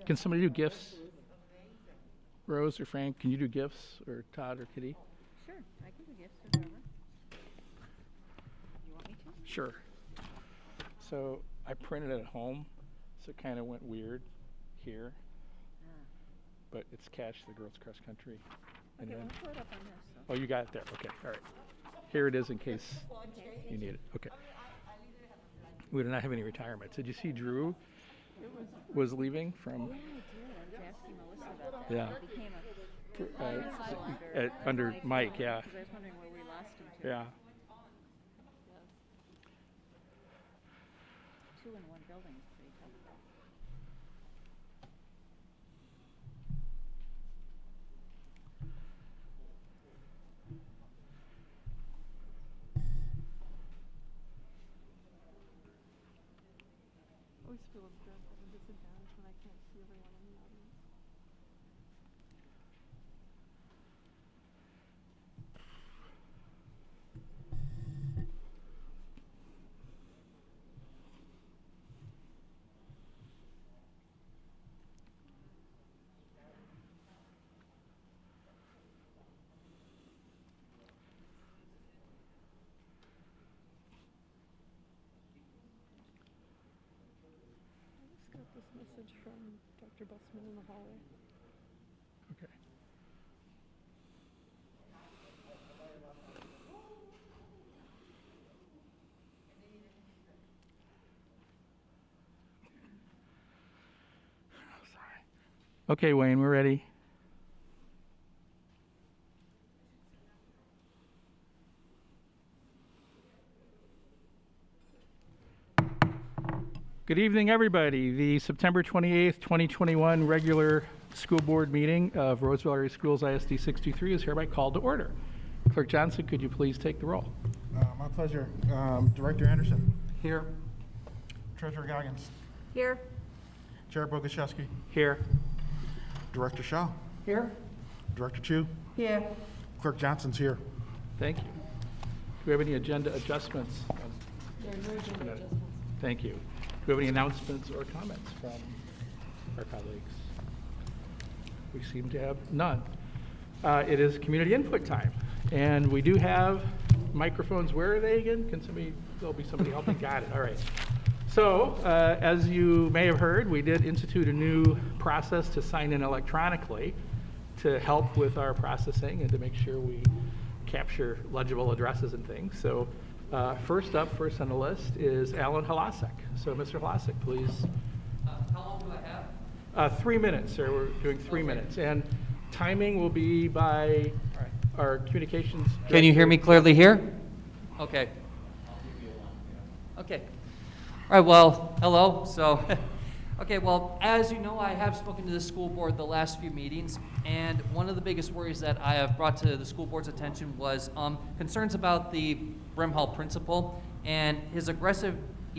Can somebody do gifts? Rose or Frank, can you do gifts, or Todd or Kitty? Sure, I can do gifts or whatever. You want me to? Sure. So I printed it at home, so it kind of went weird here, but it's Cash the Girls Cross Country. And Okay, then, we'll pull it up on this. So. oh, you got it there. Okay, all right. Here it is in case you need it. Okay. We do not have any retirements. Did you see Drew was leaving from? Yeah, I did. I was asking Melissa about that. Yeah. It became a Under Mike, yeah. because I was wondering where we lost him to. Yeah. 2 in one building is pretty tough. I always feel a bit of a disadvantage when I can't see everyone in the audience. I just got this message from Dr. Bussman in the hallway. Okay. Oh, sorry. Okay, Wayne, we're ready. Good evening, everybody. The September 28th, 2021 regular school board meeting of Roseville Area Schools ISD 623 is hereby called to order. Clerk Johnson, could you please take the roll? My pleasure. Director Anderson. Here. Treasurer Goggins. Here. Chair Boguszewski. Here. Director Shaw. Here. Director Chu. Here. Clerk Johnson's here. Thank you. Do we have any agenda adjustments? There are no agenda adjustments. Thank you. Do we have any announcements or comments from our colleagues? We seem to have none. It is community input time, and we do have microphones. Where are they again? Can somebody, there'll be somebody helping. Got it, all right. So, as you may have heard, we did institute a new process to sign in electronically to help with our processing and to make sure we capture legible addresses and things. So, first on the list is Alan Halasek. So, Mr. Halasek, please. How long do I have? 3 minutes, sir. We're doing 3 minutes. And timing will be by our communications. Can you hear me clearly here? Okay. Okay. All right, well, hello. So, okay, well, as you know, I have spoken to the school board the last few meetings, and one of the biggest worries that I have brought to the school board's attention was concerns about the Brimhall principal and his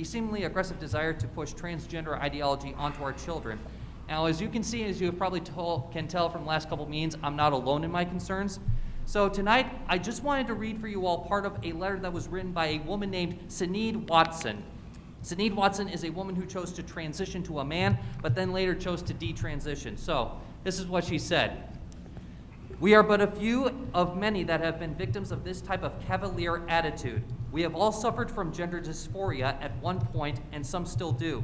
seemingly aggressive desire to push transgender ideology onto our children. Now, as you can see, as you have probably can tell from the last couple of meetings, I'm not alone in my concerns. So tonight, I just wanted to read for you all part of a letter that was written by a woman named Sinead Watson. Sinead Watson is a woman who chose to transition to a man, but then later chose to detransition. So, this is what she said. We are but a few of many that have been victims of this type of cavalier attitude. We have all suffered from gender dysphoria at one point, and some still do.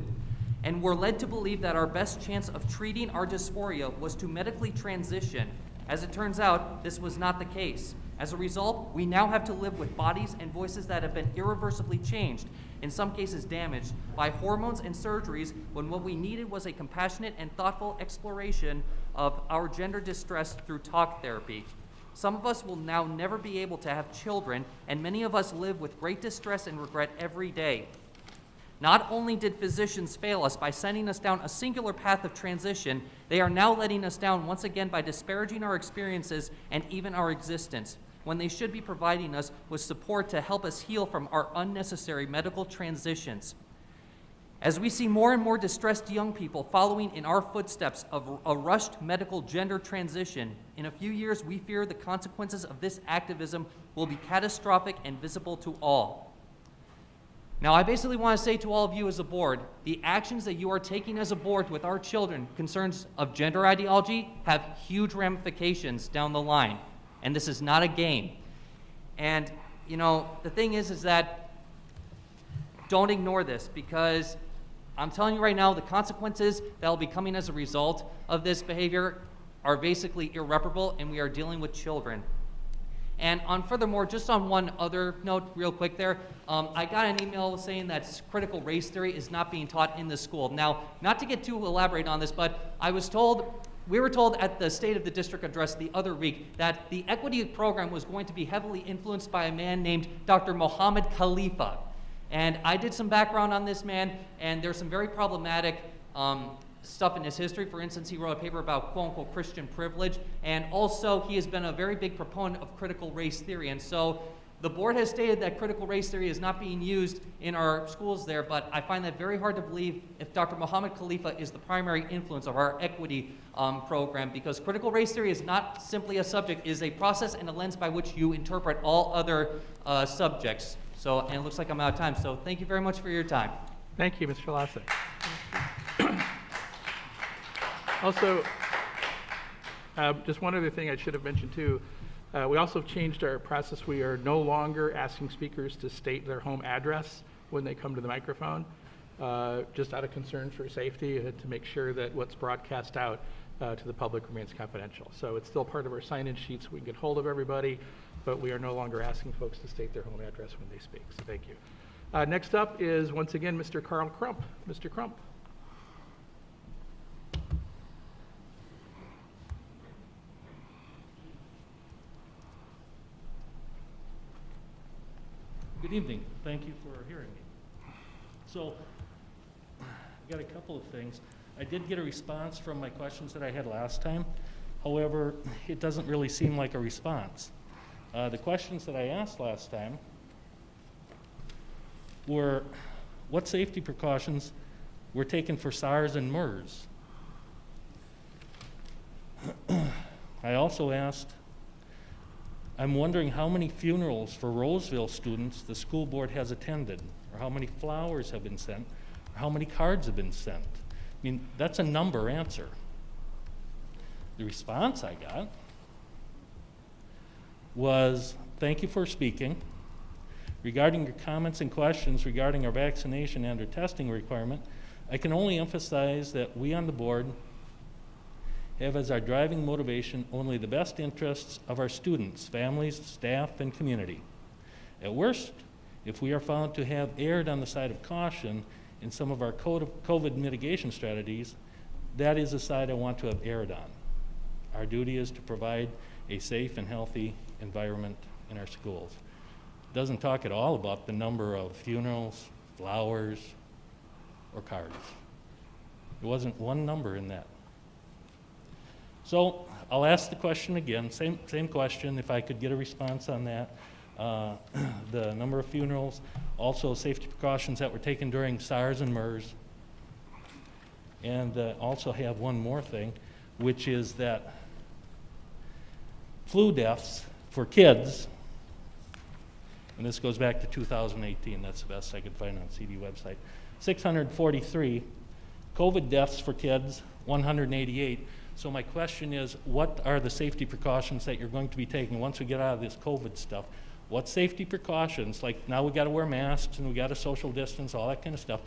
And we're led to believe that our best chance of treating our dysphoria was to medically transition. As it turns out, this was not the case. As a result, we now have to live with bodies and voices that have been irreversibly changed, in some cases damaged, by hormones and surgeries, when what we needed was a compassionate and thoughtful exploration of our gender distress through talk therapy. Some of us will now never be able to have children, and many of us live with great distress and regret every day. Not only did physicians fail us by sending us down a singular path of transition, they are now letting us down once again by disparaging our experiences and even our existence, when they should be providing us with support to help us heal from our unnecessary medical transitions. As we see more and more distressed young people following in our footsteps of a rushed medical gender transition, in a few years we fear the consequences of this activism will be catastrophic and visible to all. Now, I basically want to say to all of you as a board, the actions that you are taking as a board with our children, concerns of gender ideology, have huge ramifications down the line. And this is not a game. And, you know, the thing is that don't ignore this, because I'm telling you right now, the consequences that will be coming as a result of this behavior are basically irreparable, and we are dealing with children. And furthermore, just on one other note, real quick there, I got an email saying that critical race theory is not being taught in the school. Now, not to get too elaborate on this, but we were told at the State of the District address the other week that the equity program was going to be heavily influenced by a man named Dr. Mohammed Khalifa. And I did some background on this man, and there's some very problematic stuff in his history. For instance, he wrote a paper about quote-unquote Christian privilege, and also he has been a very big proponent of critical race theory. And so the board has stated that critical race theory is not being used in our schools there, but I find that very hard to believe if Dr. Mohammed Khalifa is the primary influence of our equity program, because critical race theory is not simply a subject, it is a process and a lens by which you interpret all other subjects. So, and it looks like I'm out of time, so thank you very much for your time. Thank you, Mr. Lasek. Also, just one other thing I should have mentioned too. We also changed our process. We are no longer asking speakers to state their home address when they come to the microphone, just out of concern for safety and to make sure that what's broadcast out to the public remains confidential. So it's still part of our sign-in sheet so we can get hold of everybody, but we are no longer asking folks to state their home address when they speak. So thank you. Next up is once again Mr. Carl Crump. Mr. Crump. Good evening. Thank you for hearing me. So, I got a couple of things. I did get a response from my questions that I had last time. However, it doesn't really seem like a response. The questions that I asked last time were, what safety precautions were taken for SARS and MERS? I also asked, I'm wondering how many funerals for Roseville students the school board has attended, or how many flowers have been sent, or how many cards have been sent. I mean, that's a number answer. The response I got was, thank you for speaking. Regarding your comments and questions regarding our vaccination and our testing requirement, I can only emphasize that we on the board have as our driving motivation only the best interests of our students, families, staff, and community. At worst, if we are found to have erred on the side of caution in some of our COVID mitigation strategies, that is the side I want to have erred on. Our duty is to provide a safe and healthy environment in our schools. It doesn't talk at all about the number of funerals, flowers, or cards. There wasn't one number in that. So I'll ask the question again, same question, if I could get a response on that. The number of funerals, also safety precautions that were taken during SARS and MERS. And also have one more thing, which is that flu deaths for kids, and this goes back to 2018, that's the best I could find on CD website, 643, COVID deaths for kids, 188. So my question is, what are the safety precautions that you're going to be taking once we get out of this COVID stuff? What safety precautions, like now we got to wear masks and we got to social distance, all that kind of stuff.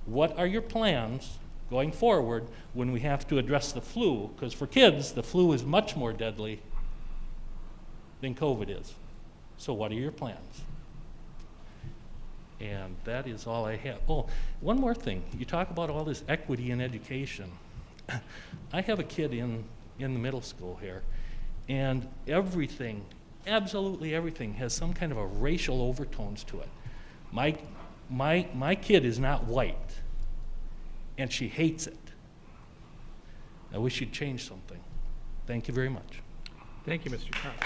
What are your plans going forward when we have to address the flu? Because for kids, the flu is much more deadly than COVID is. So what are your plans? And that is all I have. Oh, one more thing. You talk about all this equity in education. I have a kid in the middle school here, and everything, absolutely everything, has some kind of a racial overtones to it. My kid is not white, and she hates it. I wish you'd change something. Thank you very much. Thank you, Mr. Crump.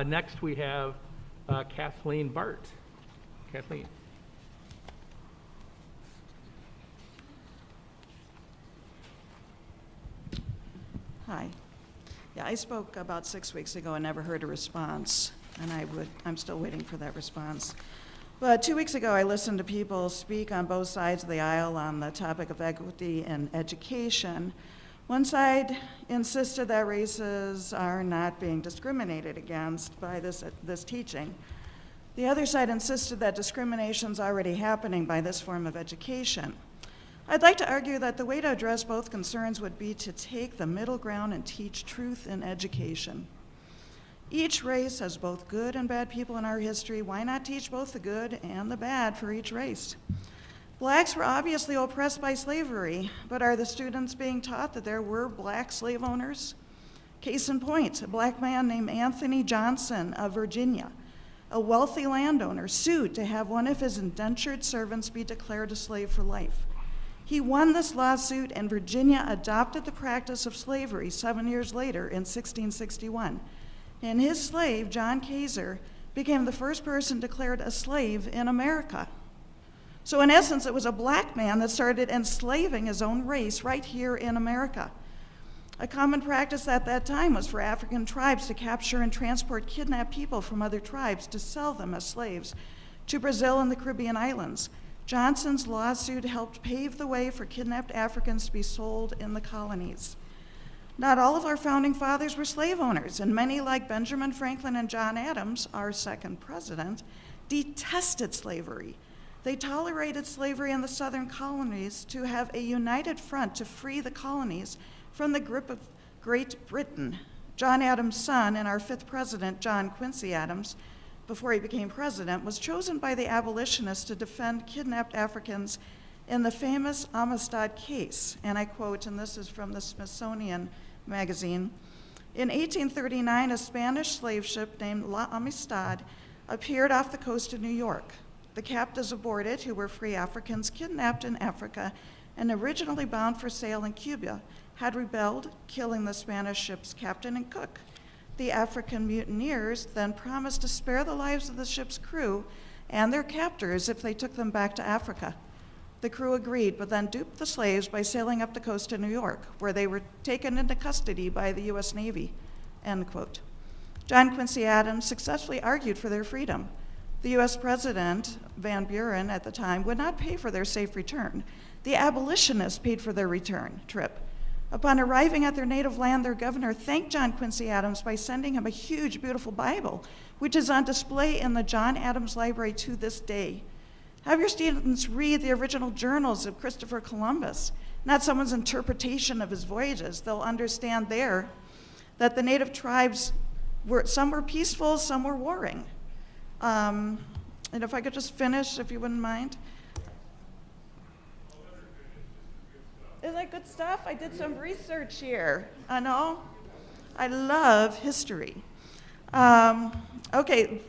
Next, we have Kathleen Bart. Kathleen. Hi. Yeah, I spoke about 6 weeks ago and never heard a response. and I'm still waiting for that response. But 2 weeks ago, I listened to people speak on both sides of the aisle on the topic of equity in education. One side insisted that races are not being discriminated against by this teaching. The other side insisted that discrimination is already happening by this form of education. I'd like to argue that the way to address both concerns would be to take the middle ground and teach truth in education. Each race has both good and bad people in our history. Why not teach both the good and the bad for each race? Blacks were obviously oppressed by slavery, but are the students being taught that there were black slave owners? Case in point, a black man named Anthony Johnson of Virginia, a wealthy landowner, sued to have one of his indentured servants be declared a slave for life. He won this lawsuit, and Virginia adopted the practice of slavery 7 years later in 1661. And his slave, John Kaiser, became the first person declared a slave in America. So in essence, it was a black man that started enslaving his own race right here in America. A common practice at that time was for African tribes to capture and transport kidnapped people from other tribes to sell them as slaves to Brazil and the Caribbean islands. Johnson's lawsuit helped pave the way for kidnapped Africans to be sold in the colonies. Not all of our founding fathers were slave owners, and many, like Benjamin Franklin and John Adams, our second president, detested slavery. They tolerated slavery in the southern colonies to have a united front to free the colonies from the grip of Great Britain. John Adams' son and our fifth president, John Quincy Adams, before he became president, was chosen by the abolitionists to defend kidnapped Africans in the famous Amistad case. And I quote, and this is from the Smithsonian magazine, in 1839, a Spanish slave ship named La Amistad appeared off the coast of New York. The captives aboard who were free Africans kidnapped in Africa and originally bound for sale in Cuba, had rebelled, killing the Spanish ship's captain and cook. The African mutineers then promised to spare the lives of the ship's crew and their captors if they took them back to Africa. The crew agreed, but then duped the slaves by sailing up the coast to New York, where they were taken into custody by the U.S. Navy, end quote. John Quincy Adams successfully argued for their freedom. The U.S. President, Van Buren at the time, would not pay for their safe return. The abolitionists paid for their return trip. Upon arriving at their native land, their governor thanked John Quincy Adams by sending him a huge, beautiful Bible, which is on display in the John Adams Library to this day. Have your students read the original journals of Christopher Columbus, not someone's interpretation of his voyages. They'll understand there that the native tribes some were peaceful, some were warring. And if I could just finish, if you wouldn't mind. Isn't that good stuff? I did some research here. I know. I love history. Okay,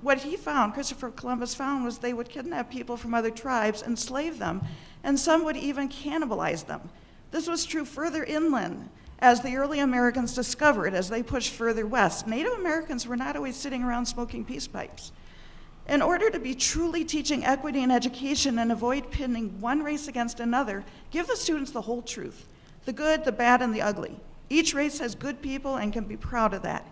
what he found, Christopher Columbus found, was they would kidnap people from other tribes, enslave them, and some would even cannibalize them. This was true further inland, as the early Americans discovered as they pushed further west. Native Americans were not always sitting around smoking peace pipes. In order to be truly teaching equity in education and avoid pitting one race against another, give the students the whole truth, the good, the bad, and the ugly. Each race has good people and can be proud of that.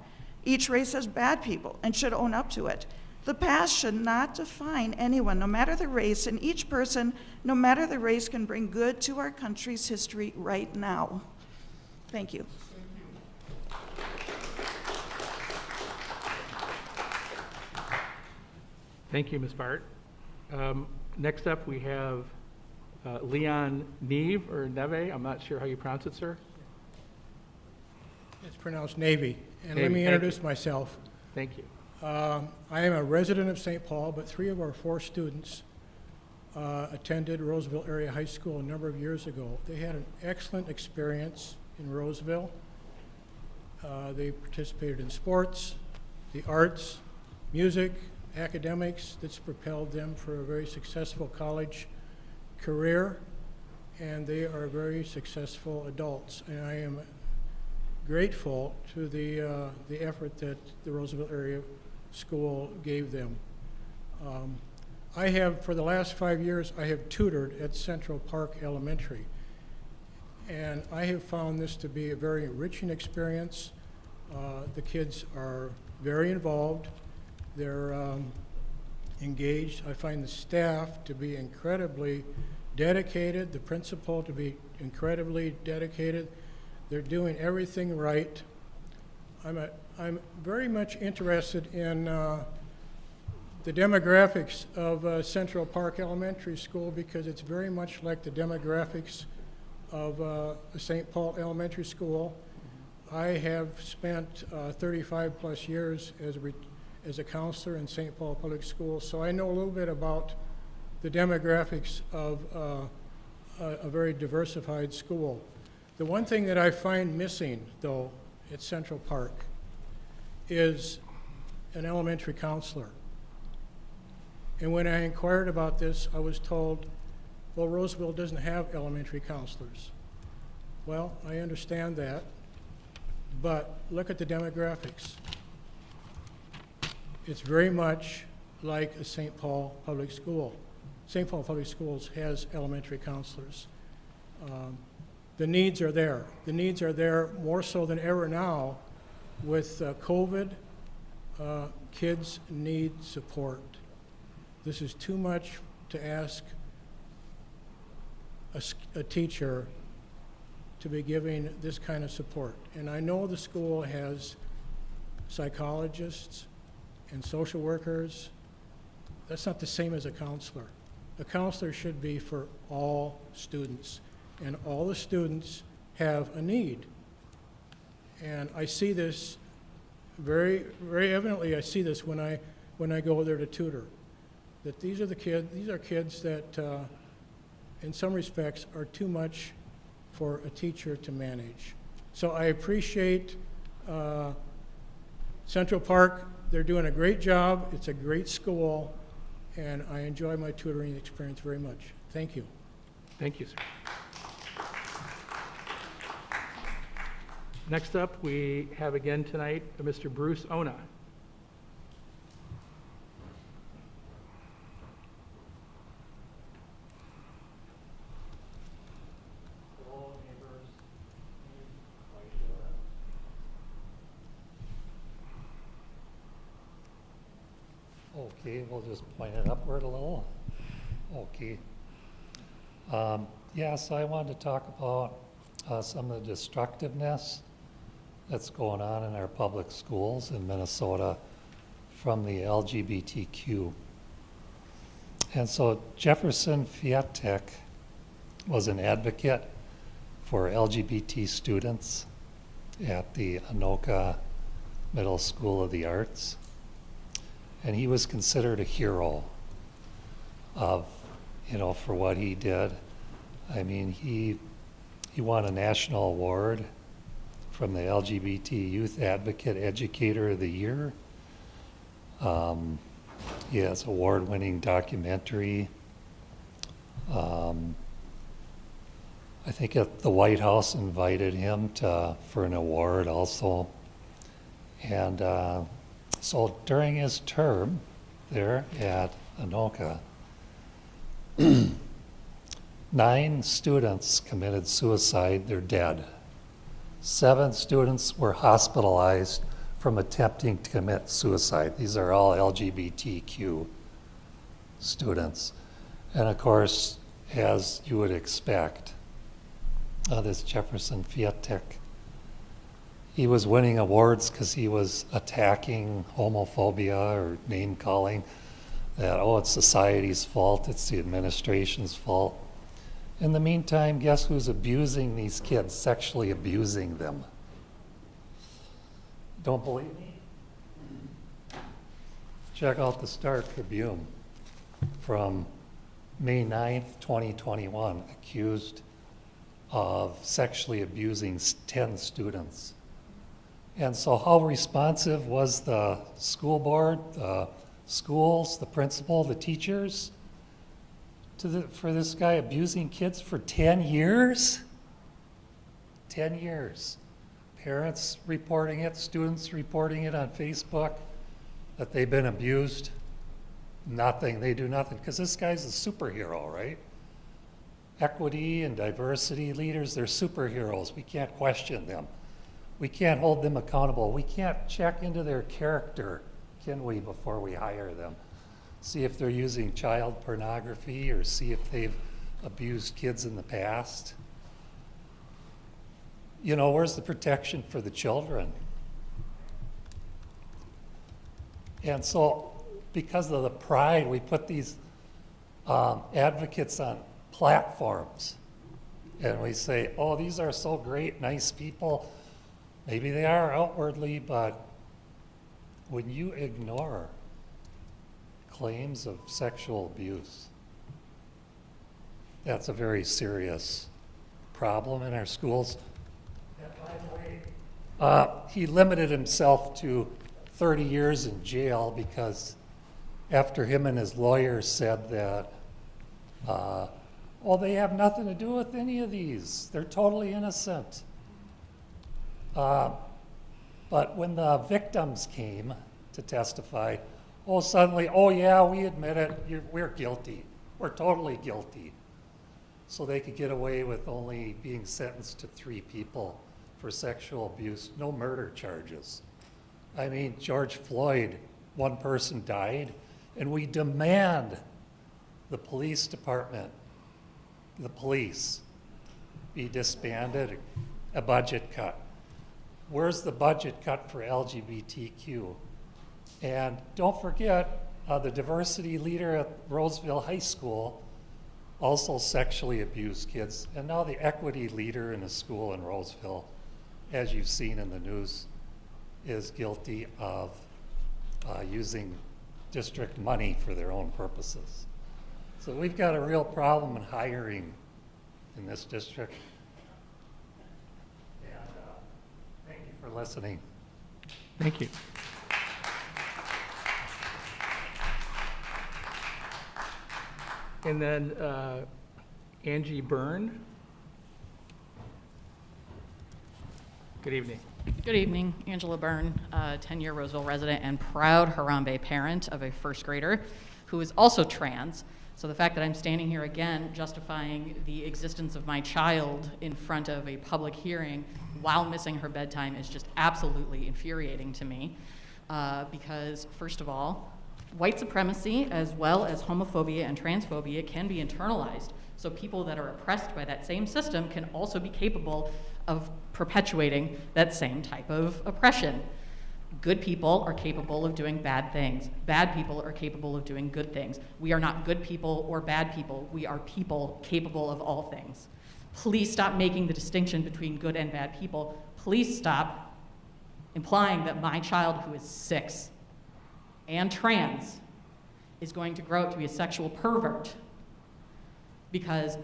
Each race has bad people and should own up to it. The past should not define anyone, no matter the race, and each person, no matter the race, can bring good to our country's history right now. Thank you. Thank you, Ms. Bart. Next up, we have Leon Neve, or Neve. I'm not sure how you pronounce it, sir. It's pronounced Navy. And Navy, let me thank introduce myself. Thank you. I am a resident of St. Paul, but 3 of our 4 students attended Roseville Area High School a number of years ago. They had an excellent experience in Roseville. They participated in sports, the arts, music, academics. That's propelled them for a very successful college career, and they are very successful adults. And I am grateful to the effort that the Roseville Area School gave them. I have, for the last 5 years, I have tutored at Central Park Elementary, and I have found this to be a very enriching experience. The kids are very involved. They're engaged. I find the staff to be incredibly dedicated, the principal to be incredibly dedicated. They're doing everything right. I'm very much interested in the demographics of Central Park Elementary School because it's very much like the demographics of St. Paul Elementary School. I have spent 35 plus years as a counselor in St. Paul Public Schools, so I know a little bit about the demographics of a very diversified school. The one thing that I find missing, though, at Central Park is an elementary counselor. And when I inquired about this, I was told, well, Roseville doesn't have elementary counselors. Well, I understand that, but look at the demographics. It's very much like a St. Paul public school. St. Paul Public Schools has elementary counselors. The needs are there. The needs are there more so than ever now. With COVID, kids need support. This is too much to ask a teacher to be giving this kind of support. And I know the school has psychologists and social workers. That's not the same as a counselor. A counselor should be for all students, and all the students have a need. And I see this very, very evidently. I see this when I go there to tutor. That these are kids that, in some respects, are too much for a teacher to manage. So I appreciate Central Park. They're doing a great job. It's a great school, and I enjoy my tutoring experience very much. Thank you. Thank you, sir. Next up, we have again tonight Mr. Bruce Ona. Okay, we'll just point it upward a little. Okay. Yes, I wanted to talk about some of the destructiveness that's going on in our public schools in Minnesota from the LGBTQ. And so Jefferson Fiatek was an advocate for LGBT students at the Anoka Middle School of the Arts. And he was considered a hero of, for what he did. I mean, he won a national award from the LGBT Youth Advocate Educator of the Year. He has award-winning documentary. I think the White House invited him for an award also. And so during his term there at Anoka, 9 students committed suicide. They're dead. 7 students were hospitalized from attempting to commit suicide. These are all LGBTQ students. And of course, as you would expect, this Jefferson Fiatek, he was winning awards because he was attacking homophobia or name calling, that, it's society's fault, it's the administration's fault. In the meantime, guess who's abusing these kids, sexually abusing them? Don't believe me? Check out the Star Tribune from May 9th, 2021, accused of sexually abusing 10 students. And so how responsive was the school board, the schools, the principal, the teachers for this guy abusing kids for 10 years? 10 years. Parents reporting it, students reporting it on Facebook that they've been abused. Nothing, they do nothing, because this guy's a superhero, right? Equity and diversity leaders, they're superheroes. We can't question them. We can't hold them accountable. We can't check into their character, can we, before we hire them? See if they're using child pornography or see if they've abused kids in the past. You know, where's the protection for the children? And so, because of the pride, we put these advocates on platforms. And we say, oh, these are so great, nice people. Maybe they are outwardly, but when you ignore claims of sexual abuse, that's a very serious problem in our schools. And by the way, he limited himself to 30 years in jail because after him and his lawyer said that, well, they have nothing to do with any of these. They're totally innocent. But when the victims came to testify, oh, suddenly, oh yeah, we admit it, we're guilty. We're totally guilty. So they could get away with only being sentenced to 3 people for sexual abuse, no murder charges. I mean, George Floyd, 1 person died, and we demand the police department, the police, be disbanded, a budget cut. Where's the budget cut for LGBTQ? And don't forget, the diversity leader at Roseville High School also sexually abused kids. And now the equity leader in a school in Roseville, as you've seen in the news, is guilty of using district money for their own purposes. So we've got a real problem in hiring in this district. And thank you for listening. Thank you. And then Angie Byrne. Good evening. Good evening, Angela Byrne, 10-year Roseville resident and proud Harambe parent of a first grader who is also trans. So the fact that I'm standing here again justifying the existence of my child in front of a public hearing while missing her bedtime is just absolutely infuriating to me. Because first of all, white supremacy as well as homophobia and transphobia can be internalized. So people that are oppressed by that same system can also be capable of perpetuating that same type of oppression. Good people are capable of doing bad things. Bad people are capable of doing good things. We are not good people or bad people. We are people capable of all things. Please stop making the distinction between good and bad people. Please stop implying that my child, who is 6 and trans, is going to grow up to be a sexual pervert, because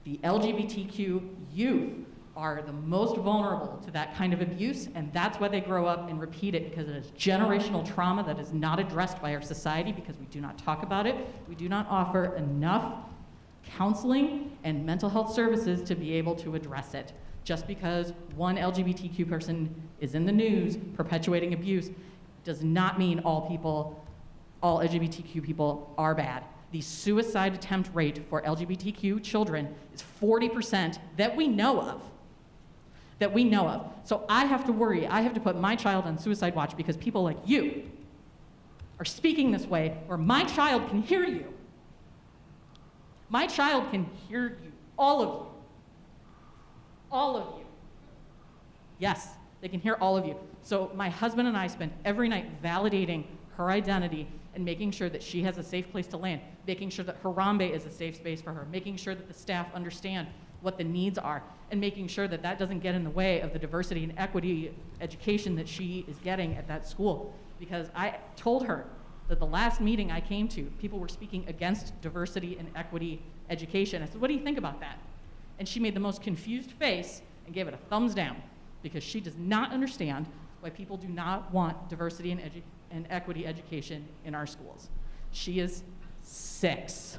the LGBTQ youth are the most vulnerable to that kind of abuse, and that's why they grow up and repeat it, because it is generational trauma that is not addressed by our society because we do not talk about it. We do not offer enough counseling and mental health services to be able to address it. Just because one LGBTQ person is in the news perpetuating abuse does not mean all LGBTQ people are bad. The suicide attempt rate for LGBTQ children is 40% that we know of. So I have to worry, I have to put my child on suicide watch because people like you are speaking this way, where my child can hear you. My child can hear you, all of you. All of you. Yes, they can hear all of you. So my husband and I spend every night validating her identity and making sure that she has a safe place to land, making sure that Harambe is a safe space for her, making sure that the staff understand what the needs are, and making sure that that doesn't get in the way of the diversity and equity education that she is getting at that school. Because I told her that the last meeting I came to, people were speaking against diversity and equity education. I said, what do you think about that? And she made the most confused face and gave it a thumbs down, because she does not understand why people do not want diversity and equity education in our schools. She is 6.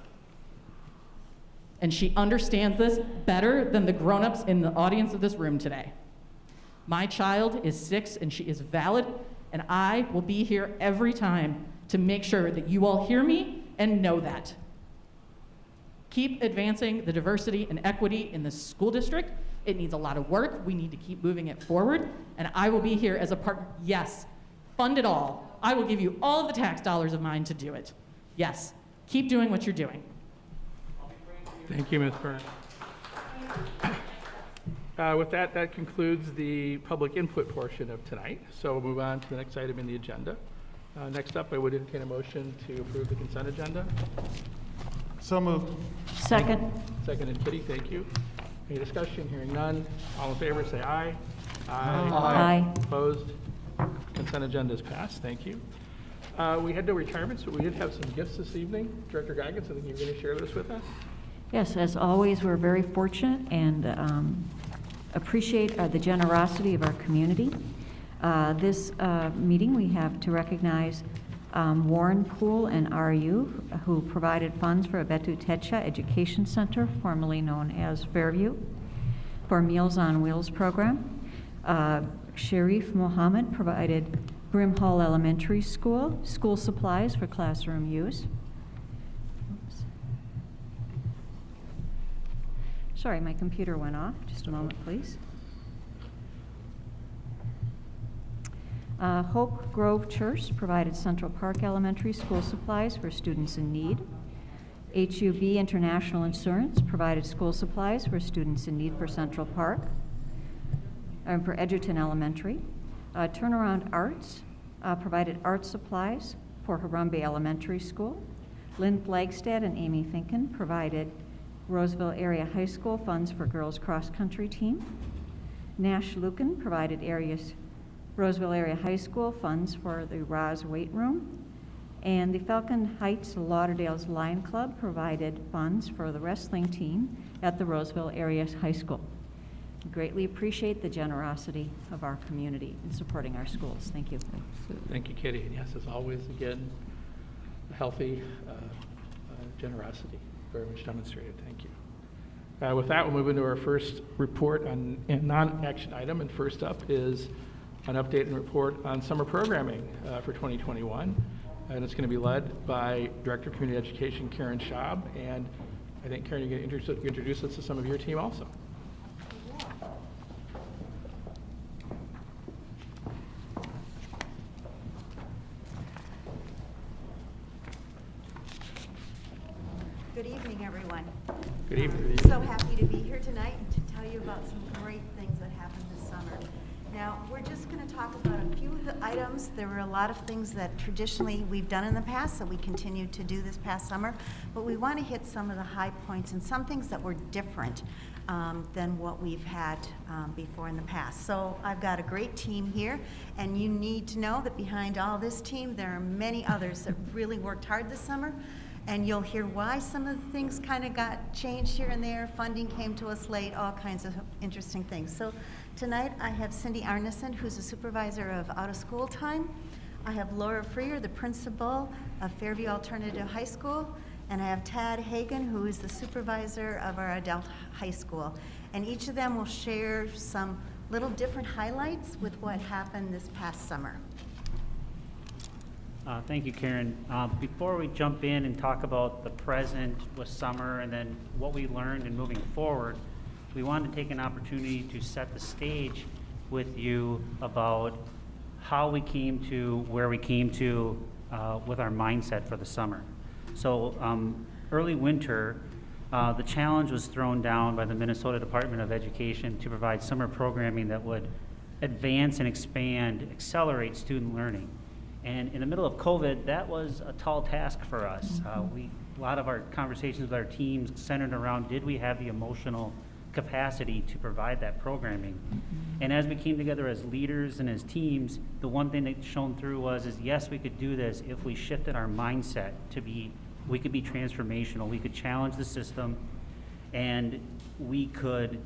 And she understands this better than the grown-ups in the audience of this room today. My child is 6 and she is valid, and I will be here every time to make sure that you all hear me and know that. Keep advancing the diversity and equity in the school district. It needs a lot of work. We need to keep moving it forward. And I will be here as a partner. Yes, fund it all. I will give you all of the tax dollars of mine to do it. Yes, keep doing what you're doing. Thank you, Ms. Byrne. With that, that concludes the public input portion of tonight. So we'll move on to the next item in the agenda. Next up, I would entertain a motion to approve the consent agenda. So moved. Second. Second and Kitty, thank you. Any discussion? Hearing none. All in favor, say aye. Aye. Opposed? Consent agenda is passed. Thank you. We had no retirements, but we did have some gifts this evening. Director Goggins, I think you're going to share this with us. Yes, as always, we're very fortunate and appreciate the generosity of our community. This meeting, we have to recognize Warren Poole and RU, who provided funds for Abetu Techa Education Center, formerly known as Fairview, for Meals on Wheels program. Sharif Mohammed provided Brim Hall Elementary School school supplies for classroom use. Oops. Sorry, my computer went off. Just a moment, please. Hope Grove Church provided Central Park Elementary School supplies for students in need. HUB International Insurance provided school supplies for students in need for Central Park and for Edgerton Elementary. Turnaround Arts provided art supplies for Harambe Elementary School. Lynn Flagstad and Amy Finken provided Roseville Area High School funds for girls cross country team. Nash Lucan provided Roseville Area High School funds for the Roz weight room. And the Falcon Heights Lauderdale's Lion Club provided funds for the wrestling team at the Roseville Area High School. We greatly appreciate the generosity of our community in supporting our schools. Thank you. Thank you, Kitty. And yes, as always, again, a healthy generosity, very much demonstrated. Thank you. With that, we'll move into our first report on a non-action item. And first up is an update and report on summer programming for 2021. And it's going to be led by Director of Community Education, Karen Schaub. And I think, Karen, you're going to introduce us to some of your team also. Good evening, everyone. Good evening. So happy to be here tonight and to tell you about some great things that happened this summer. Now, we're just going to talk about a few of the items. There were a lot of things that traditionally we've done in the past that we continued to do this past summer, but we want to hit some of the high points and some things that were different than what we've had before in the past. So I've got a great team here, and you need to know that behind all this team, there are many others that really worked hard this summer. And you'll hear why some of the things kind of got changed here and there. Funding came to us late, all kinds of interesting things. So tonight I have Cindy Arneson, who's a supervisor of out-of-school time. I have Laura Freer, the principal of Fairview Alternative High School. And I have Tad Hagan, who is the supervisor of our adult high school. And each of them will share some little different highlights with what happened this past summer. Thank you, Karen. Before we jump in and talk about the present with summer and then what we learned and moving forward, we wanted to take an opportunity to set the stage with you about how we came to where we came to with our mindset for the summer. So early winter, the challenge was thrown down by the Minnesota Department of Education to provide summer programming that would advance and expand, accelerate student learning. And in the middle of COVID, that was a tall task for us. A lot of our conversations with our teams centered around, did we have the emotional capacity to provide that programming? And as we came together as leaders and as teams, the one thing that shone through was, yes, we could do this if we shifted our mindset to be, we could be transformational, we could challenge the system, and we could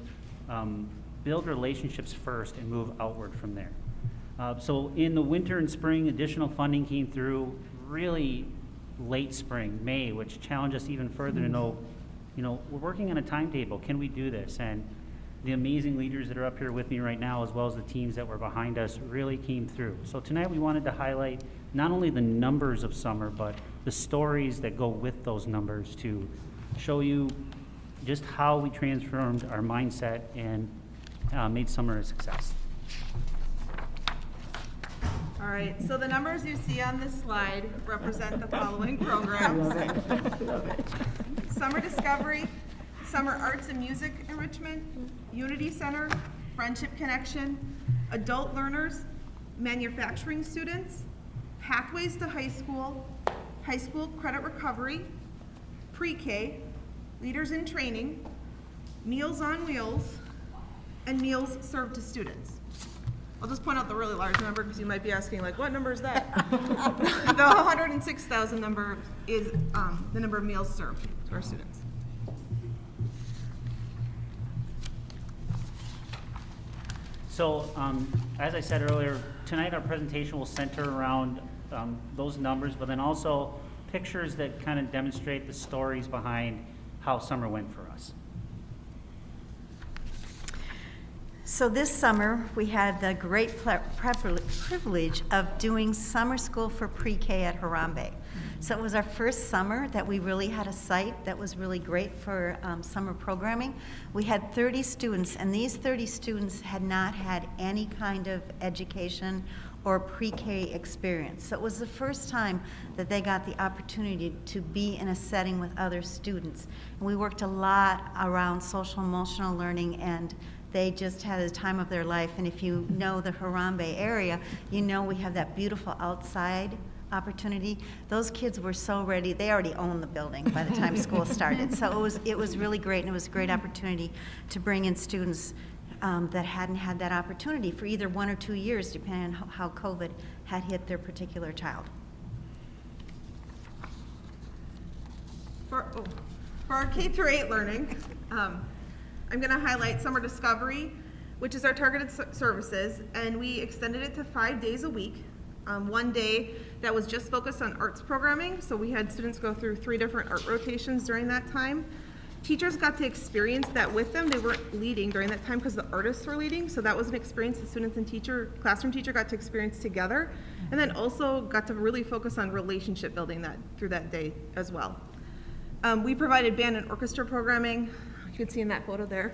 build relationships first and move outward from there. So in the winter and spring, additional funding came through really late spring, May, which challenged us even further to know, we're working on a timetable. Can we do this? And the amazing leaders that are up here with me right now, as well as the teams that were behind us, really came through. So tonight we wanted to highlight not only the numbers of summer, but the stories that go with those numbers to show you just how we transformed our mindset and made summer a success. All right, so the numbers you see on this slide represent the following programs. Summer Discovery, Summer Arts and Music Enrichment, Unity Center, Friendship Connection, Adult Learners, Manufacturing Students, Pathways to High School Credit Recovery, Pre-K, Leaders in Training, Meals on Wheels, and Meals Served to Students. I'll just point out the really large number because you might be asking, like, what number is that? The 106,000 number is the number of meals served to our students. So, as I said earlier, tonight our presentation will center around those numbers, but then also pictures that kind of demonstrate the stories behind how summer went for us. So this summer, we had the great privilege of doing summer school for pre-K at Harambe. So it was our first summer that we really had a site that was really great for summer programming. We had 30 students, and these 30 students had not had any kind of education or pre-K experience. So it was the first time that they got the opportunity to be in a setting with other students. And we worked a lot around social emotional learning, and they just had the time of their life. And if you know the Harambe area, you know we have that beautiful outside opportunity. Those kids were so ready. They already owned the building by the time school started. So it was really great, and it was a great opportunity to bring in students that hadn't had that opportunity for either 1 or 2 years, depending on how COVID had hit their particular child. For our K through 8 learning, I'm going to highlight Summer Discovery, which is our targeted services, and we extended it to 5 days a week. One day that was just focused on arts programming, so we had students go through 3 different art rotations during that time. Teachers got to experience that with them. They weren't leading during that time because the artists were leading, so that was an experience the students and classroom teacher got to experience together, and then also got to really focus on relationship building through that day as well. We provided band and orchestra programming. You can see in that photo there.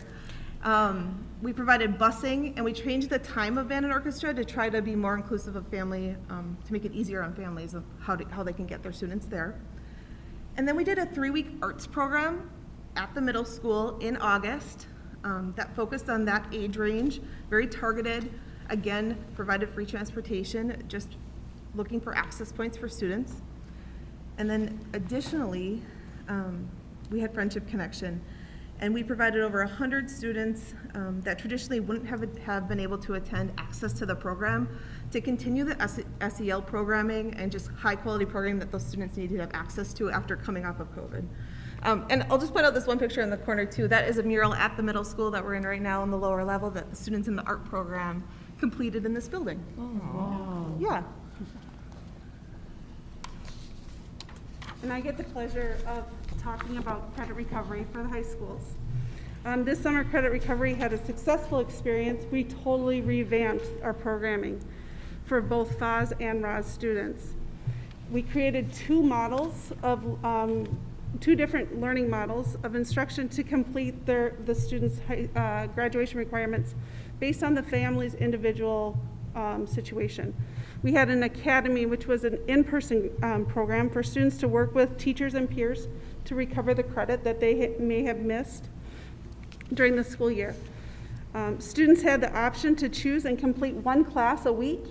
We provided busing, and we changed the time of band and orchestra to try to be more inclusive of family, to make it easier on families of how they can get their students there. And then we did a 3-week arts program at the middle school in August that focused on that age range, very targeted, again, provided free transportation, just looking for access points for students. And then additionally, we had Friendship Connection, and we provided over 100 students that traditionally wouldn't have been able to attend access to the program to continue the SEL programming and just high quality programming that those students need to have access to after coming off of COVID. And I'll just point out this one picture in the corner too. That is a mural at the middle school that we're in right now on the lower level that the students in the art program completed in this building. Oh, wow. Yeah. And I get the pleasure of talking about credit recovery for the high schools. This summer, credit recovery had a successful experience. We totally revamped our programming for both FAS and ROS students. We created 2 models of 2 different learning models of instruction to complete the students' graduation requirements based on the family's individual situation. We had an academy, which was an in-person program for students to work with teachers and peers to recover the credit that they may have missed during the school year. Students had the option to choose and complete 1 class a week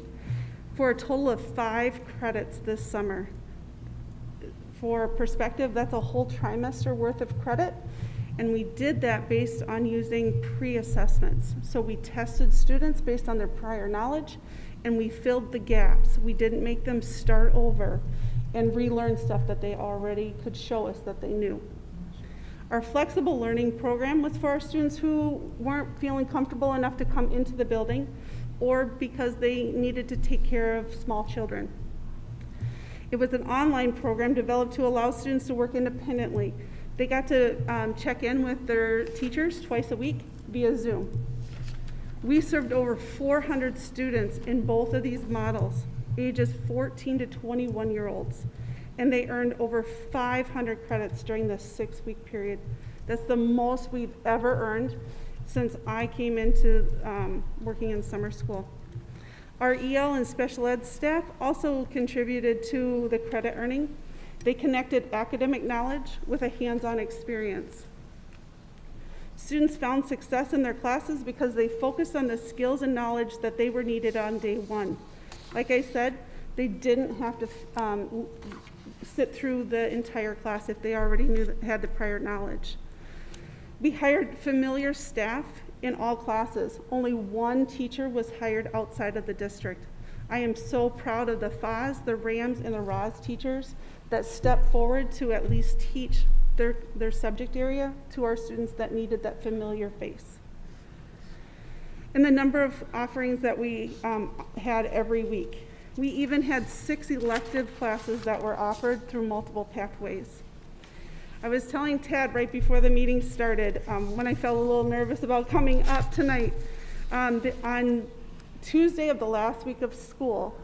for a total of 5 credits this summer. For perspective, that's a whole trimester worth of credit, and we did that based on using pre-assessments. So we tested students based on their prior knowledge, and we filled the gaps. We didn't make them start over and relearn stuff that they already could show us that they knew. Our flexible learning program was for our students who weren't feeling comfortable enough to come into the building, or because they needed to take care of small children. It was an online program developed to allow students to work independently. They got to check in with their teachers twice a week via Zoom. We served over 400 students in both of these models, ages 14 to 21-year-olds. and they earned over 500 credits during this 6-week period. That's the most we've ever earned since I came into working in summer school. Our EL and special ed staff also contributed to the credit earning. They connected academic knowledge with a hands-on experience. Students found success in their classes because they focused on the skills and knowledge that they were needed on day one. Like I said, they didn't have to sit through the entire class if they already had the prior knowledge. We hired familiar staff in all classes. Only one teacher was hired outside of the district. I am so proud of the FAS, the RAMS, and the ROS teachers that stepped forward to at least teach their subject area to our students that needed that familiar face. And the number of offerings that we had every week. We even had 6 elective classes that were offered through multiple pathways. I was telling Tad right before the meeting started, when I felt a little nervous about coming up tonight, on Tuesday of the last week of school,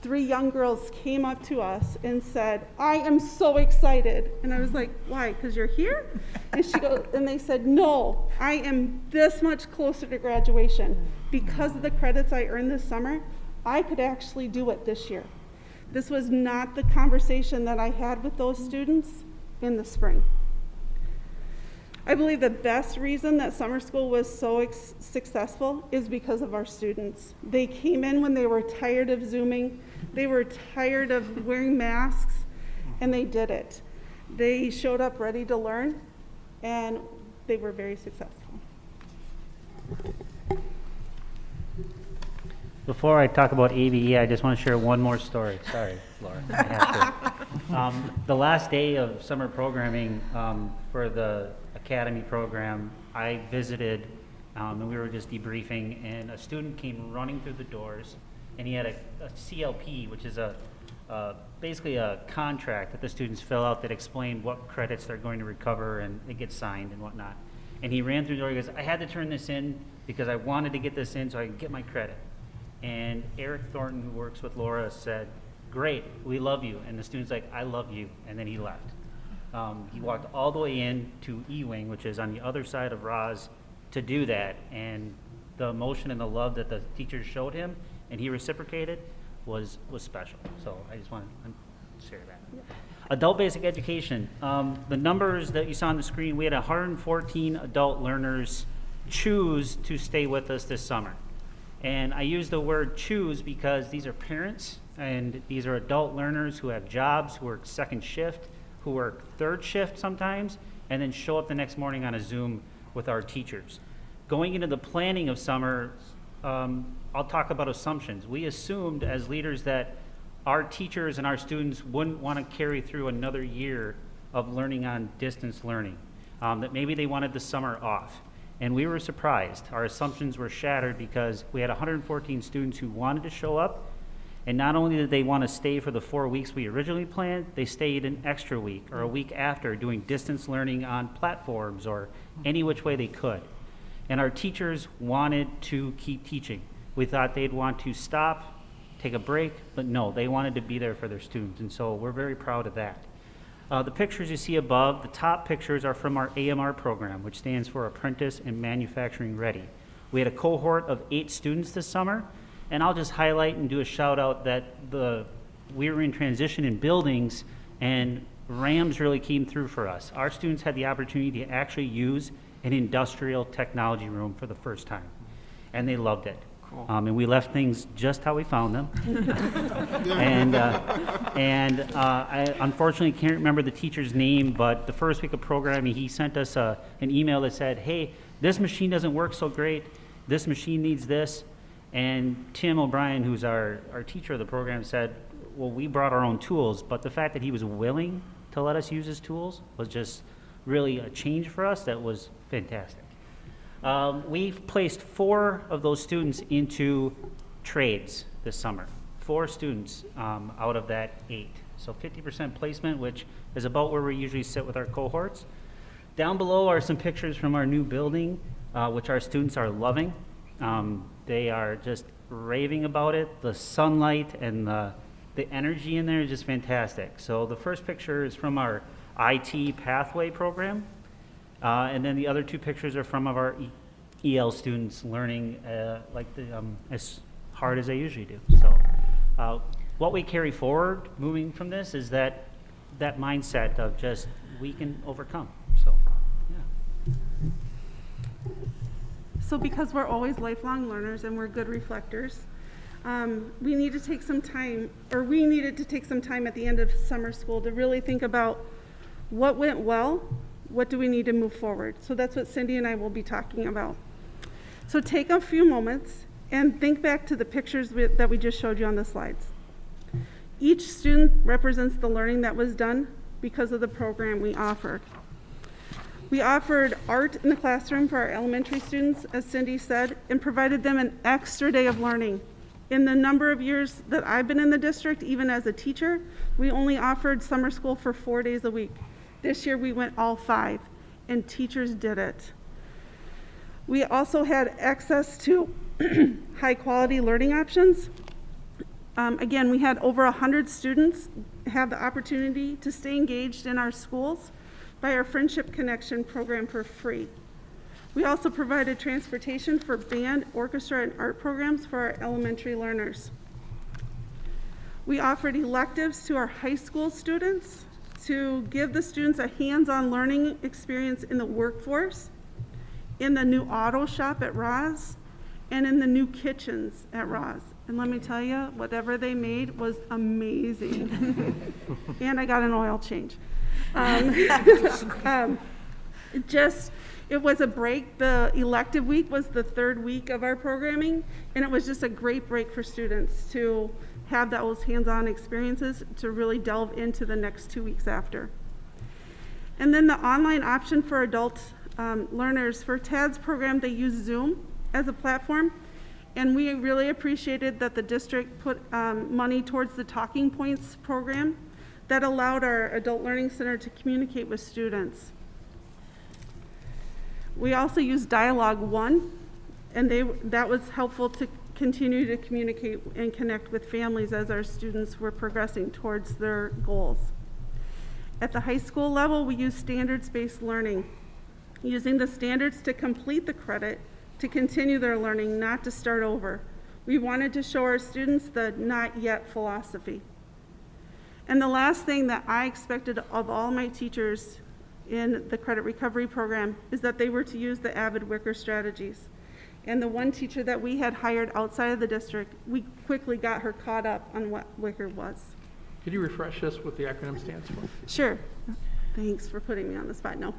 3 young girls came up to us and said, "I am so excited." And I was like, "Why, because you're here?" And they said, "No, I am this much closer to graduation. Because of the credits I earned this summer, I could actually do it this year." This was not the conversation that I had with those students in the spring. I believe the best reason that summer school was so successful is because of our students. They came in when they were tired of Zooming, they were tired of wearing masks, and they did it. They showed up ready to learn, and they were very successful. Before I talk about ABE, I just want to share one more story. Sorry, Laura. I have to. The last day of summer programming for the academy program, I visited and we were just debriefing, and a student came running through the doors, and he had a CLP, which is basically a contract that the students fill out that explain what credits they're going to recover, and it gets signed and whatnot. And he ran through the door, he goes, "I had to turn this in because I wanted to get this in so I could get my credit." And Eric Thornton, who works with Laura, said, "Great, we love you." And the student's like, "I love you," and then he left. He walked all the way in to E-Wing, which is on the other side of Roz, to do that. And the emotion and the love that the teachers showed him, and he reciprocated, was special. So I just want to share that. Yeah. Adult basic education. The numbers that you saw on the screen, we had 114 adult learners choose to stay with us this summer. And I use the word choose because these are parents, and these are adult learners who have jobs, who work second shift, who work third shift sometimes, and then show up the next morning on a Zoom with our teachers. Going into the planning of summer, I'll talk about assumptions. We assumed as leaders that our teachers and our students wouldn't want to carry through another year of learning on distance learning, that maybe they wanted the summer off. And we were surprised. Our assumptions were shattered because we had 114 students who wanted to show up, and not only did they want to stay for the 4 weeks we originally planned, they stayed an extra week or a week after doing distance learning on platforms or any which way they could. And our teachers wanted to keep teaching. We thought they'd want to stop, take a break, but no, they wanted to be there for their students, and so we're very proud of that. The pictures you see above, the top pictures are from our AMR program, which stands for Apprentice and Manufacturing Ready. We had a cohort of 8 students this summer, and I'll just highlight and do a shout out that we were in transition in buildings, and RAMS really came through for us. Our students had the opportunity to actually use an industrial technology room for the first time, and they loved it. Cool. And we left things just how we found them. I unfortunately can't remember the teacher's name, but the first week of programming, he sent us an email that said, "Hey, this machine doesn't work so great. This machine needs this." And Tim O'Brien, who's our teacher of the program, said, "Well, we brought our own tools," but the fact that he was willing to let us use his tools was just really a change for us that was fantastic. We've placed 4 of those students into trades this summer. 4 students out of that 8. So 50% placement, which is about where we usually sit with our cohorts. Down below are some pictures from our new building, which our students are loving. They are just raving about it. The sunlight and the the energy in there is just fantastic. So the first picture is from our IT pathway program, and then the other two pictures are from our EL students learning as hard as they usually do. So what we carry forward moving from this is that mindset of just we can overcome. So yeah. So because we're always lifelong learners and we're good reflectors, we need to take some time, or we needed to take some time at the end of summer school to really think about what went well, what do we need to move forward. So that's what Cindy and I will be talking about. So take a few moments and think back to the pictures that we just showed you on the slides. Each student represents the learning that was done because of the program we offered. We offered art in the classroom for our elementary students, as Cindy said, and provided them an extra day of learning. In the number of years that I've been in the district, even as a teacher, we only offered summer school for 4 days a week. This year we went all 5, and teachers did it. We also had access to high quality learning options. Again, we had over 100 students have the opportunity to stay engaged in our schools by our Friendship Connection program for free. We also provided transportation for band, orchestra, and art programs for our elementary learners. We offered electives to our high school students to give the students a hands-on learning experience in the workforce, in the new auto shop at Roz, and in the new kitchens at Roz. And let me tell you, whatever they made was amazing. And I got an oil change. It was a break. The elective week was the 3rd week of our programming, and it was just a great break for students to have those hands-on experiences to really delve into the next 2 weeks after. And then the online option for adult learners. For TAD's program, they use Zoom as a platform, and we really appreciated that the district put money towards the Talking Points program that allowed our Adult Learning Center to communicate with students. We also used Dialogue One, and that was helpful to continue to communicate and connect with families as our students were progressing towards their goals. At the high school level, we use standards-based learning, using the standards to complete the credit, to continue their learning, not to start over. We wanted to show our students the not yet philosophy. And the last thing that I expected of all my teachers in the credit recovery program is that they were to use the Avid Wicker strategies. And the one teacher that we had hired outside of the district, we quickly got her caught up on what Wicker was. Could you refresh us what the acronym stands for? Sure. Thanks for putting me on the spot. No.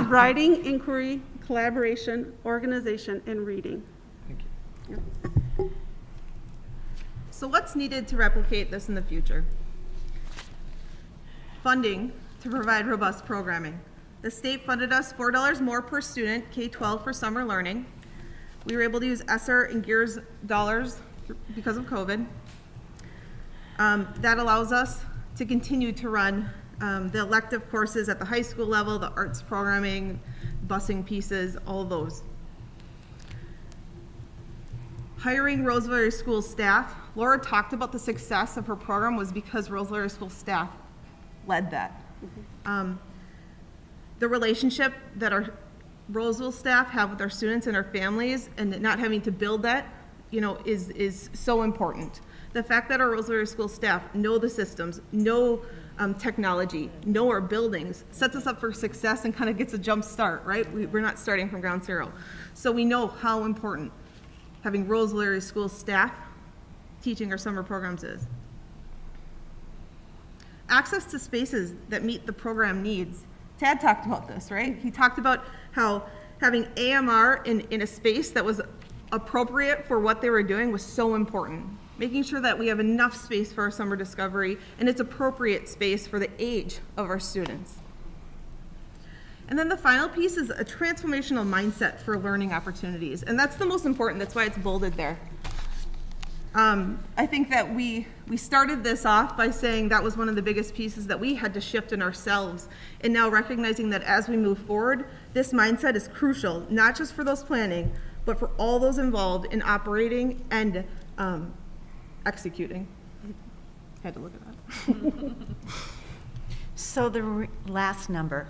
Writing, inquiry, collaboration, organization, and reading. Thank you. Yeah. So what's needed to replicate this in the future? Funding to provide robust programming. The state funded us $4 more per student, K-12 for summer learning. We were able to use ESSER and GEARS dollars because of COVID. That allows us to continue to run the elective courses at the high school level, the arts programming, busing pieces, all those. Hiring Roseville Area School staff. Laura talked about the success of her program was because Roseville Area School staff led that. The relationship that our Roseville staff have with our students and our families, and not having to build that, is so important. The fact that our Roseville Area School staff know the systems, know technology, know our buildings, sets us up for success and kind of gets a jump start, right? We're not starting from ground zero. So we know how important having Roseville Area School staff teaching our summer programs is. Access to spaces that meet the program needs. Tad talked about this, right? He talked about how having AMR in a space that was appropriate for what they were doing was so important. Making sure that we have enough space for our summer discovery and it's appropriate space for the age of our students. And then the final piece is a transformational mindset for learning opportunities. And that's the most important, that's why it's bolded there. I think that we started this off by saying that was one of the biggest pieces that we had to shift in ourselves. And now recognizing that as we move forward, this mindset is crucial, not just for those planning, but for all those involved in operating and executing. Had to look at that. So the last number,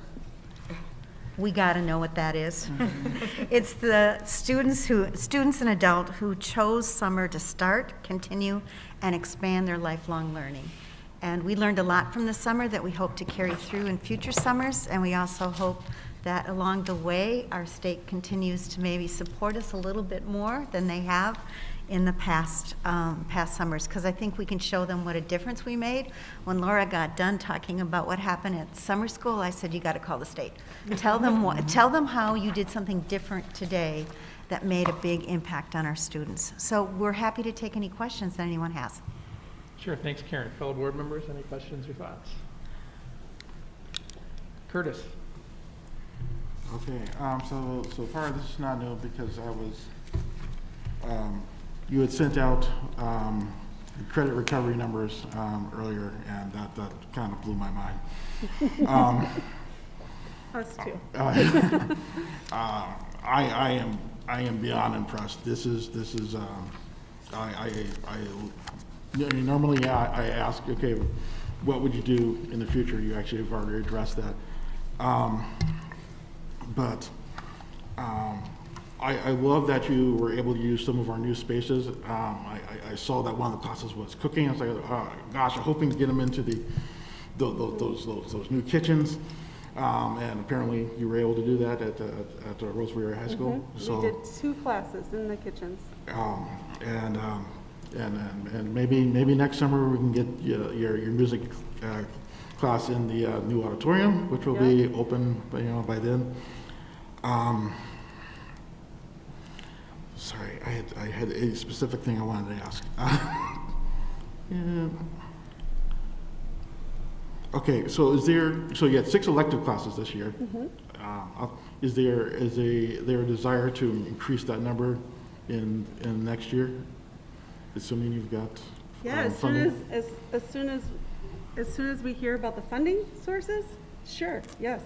we got to know what that is. It's the students and adult who chose summer to start, continue, and expand their lifelong learning. And we learned a lot from the summer that we hope to carry through in future summers, and we also hope that along the way, our state continues to maybe support us a little bit more than they have in the past summers, because I think we can show them what a difference we made. When Laura got done talking about what happened at summer school, I said, you got to call the state. Tell them how you did something different today that made a big impact on our students. So we're happy to take any questions that anyone has. Sure, thanks, Karen. Fellow board members, any questions or thoughts? Curtis? Okay, so far this is not new because I was, you had sent out credit recovery numbers earlier, and that kind of blew my mind. Us too. I am beyond impressed. This is normally I ask, okay, what would you do in the future? You actually have already addressed that. But I love that you were able to use some of our new spaces. I saw that one of the classes was cooking. I was like, oh, gosh, I'm hoping to get them into those new kitchens. And apparently you were able to do that at Roseville Area High School. Mm-hmm. So, We did 2 classes in the kitchens. And maybe next summer we can get your music class in the new auditorium, which will be open by then. Sorry, I had a specific thing I wanted to ask. Okay, so you had 6 elective classes this year. Mm-hmm. Is there a desire to increase that number in next year, assuming you've got Yeah, funding? as soon as we hear about the funding sources, sure, yes.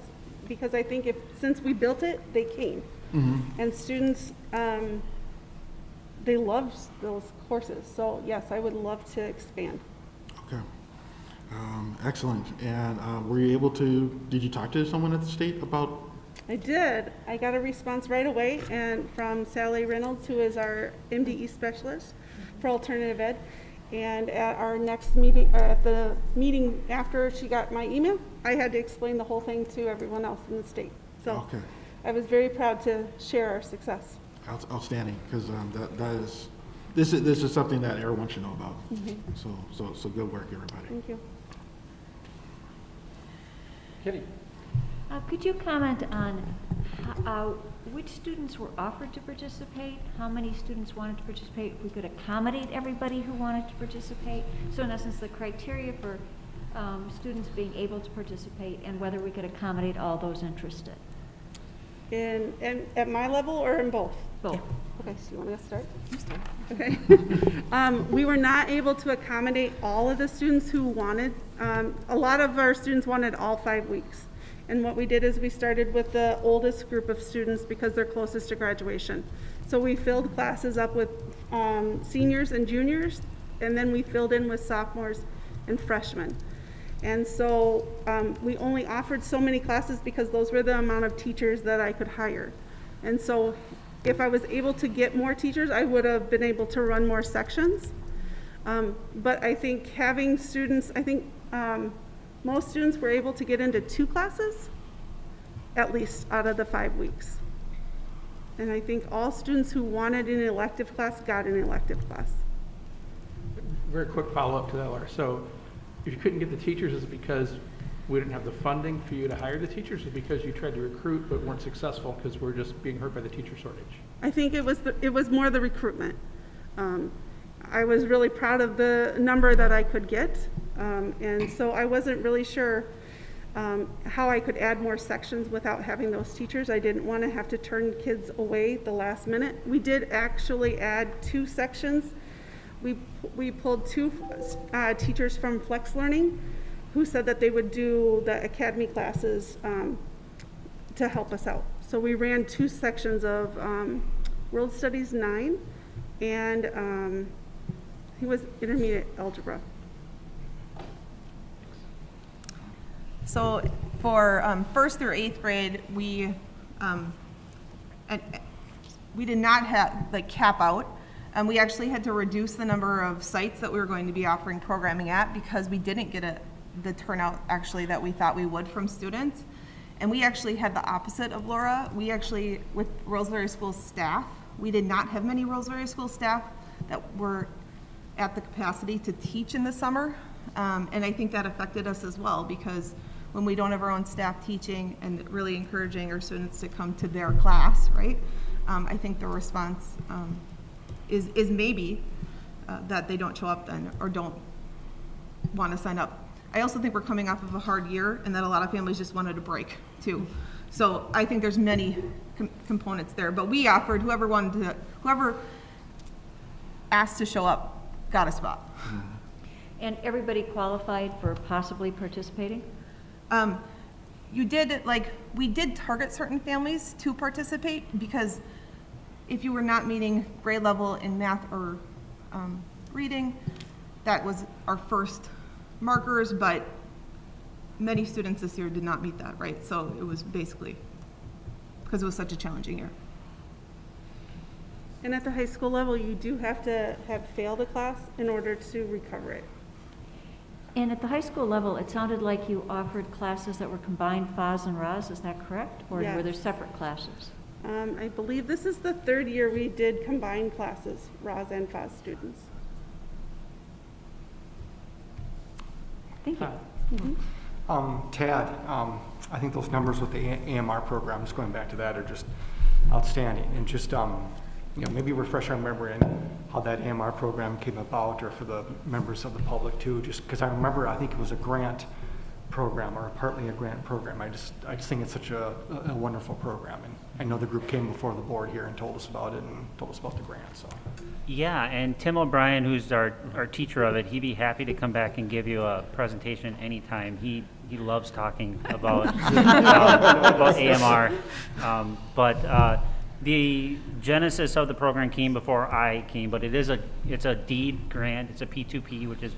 Because I think since we built it, they came. Mm-hmm. And students, they loved those courses. So yes, I would love to expand. Okay. Excellent. And were you able to, did you talk to someone at the state about? I did. I got a response right away, and from Sally Reynolds, who is our MDE specialist for alternative ed. And at our next meeting, at the meeting after she got my email, I had to explain the whole thing to everyone else in the state. So Okay. I was very proud to share our success. Outstanding, because this is something that everyone should know about. Mm-hmm. So good work, everybody. Thank you. Kitty? Could you comment on which students were offered to participate, how many students wanted to participate, if we could accommodate everybody who wanted to participate? So in essence, the criteria for students being able to participate and whether we could accommodate all those interested. And at my level or in both? Both. Okay, so you want me to start? Okay. We were not able to accommodate all of the students who wanted. A lot of our students wanted all 5 weeks. And what we did is we started with the oldest group of students because they're closest to graduation. So we filled classes up with seniors and juniors, and then we filled in with sophomores and freshmen. And so we only offered so many classes because those were the amount of teachers that I could hire. And so if I was able to get more teachers, I would have been able to run more sections. But I think having students, most students were able to get into 2 classes, at least out of the 5 weeks. And I think all students who wanted an elective class got an elective class. Very quick follow-up to that, Laura. So if you couldn't get the teachers, is it because we didn't have the funding for you to hire the teachers, or because you tried to recruit but weren't successful because we're just being hurt by the teacher shortage? I think it was more the recruitment. I was really proud of the number that I could get, and so I wasn't really sure how I could add more sections without having those teachers. I didn't want to have to turn kids away at the last minute. We did actually add 2 sections. We pulled 2 teachers from Flex Learning who said that they would do the academy classes to help us out. So we ran 2 sections of World Studies 9 and he was intermediate algebra. So for first through eighth grade, we did not have, like, cap out. We actually had to reduce the number of sites that we were going to be offering programming at because we didn't get the turnout actually that we thought we would from students. And we actually had the opposite of Laura. We actually, with Roseville School staff, we did not have many Roseville School staff that were at the capacity to teach in the summer. And I think that affected us as well, because when we don't have our own staff teaching and really encouraging our students to come to their class, right? I think the response is maybe that they don't show up then or don't want to sign up. I also think we're coming off of a hard year and that a lot of families just wanted a break too. So I think there's many components there, but we offered whoever asked to show up got a spot. And everybody qualified for possibly participating? We did target certain families to participate because if you were not meeting grade level in math or reading, that was our first markers, but many students this year did not meet that, right? So it was basically because it was such a challenging year. And at the high school level, you do have to have failed a class in order to recover it. And at the high school level, it sounded like you offered classes that were combined FOS and ROS, is that correct? Or Yes. were there separate classes? I believe this is the third year we did combined classes, ROS and FOS students. Thank you. Tad, I think those numbers with the AMR program, just going back to that, are just outstanding. And just, maybe refresh our memory on how that AMR program came about, or for the members of the public too, just because I remember, I think it was a grant program or partly a grant program. I just think it's such a wonderful program. And I know the group came before the board here and told us about it and told us about the grant, so. Yeah, and Tim O'Brien, who's our teacher of it, he'd be happy to come back and give you a presentation anytime. He loves talking about about AMR. The genesis of the program came before I came, but it's a DEED grant. It's a P2P, which is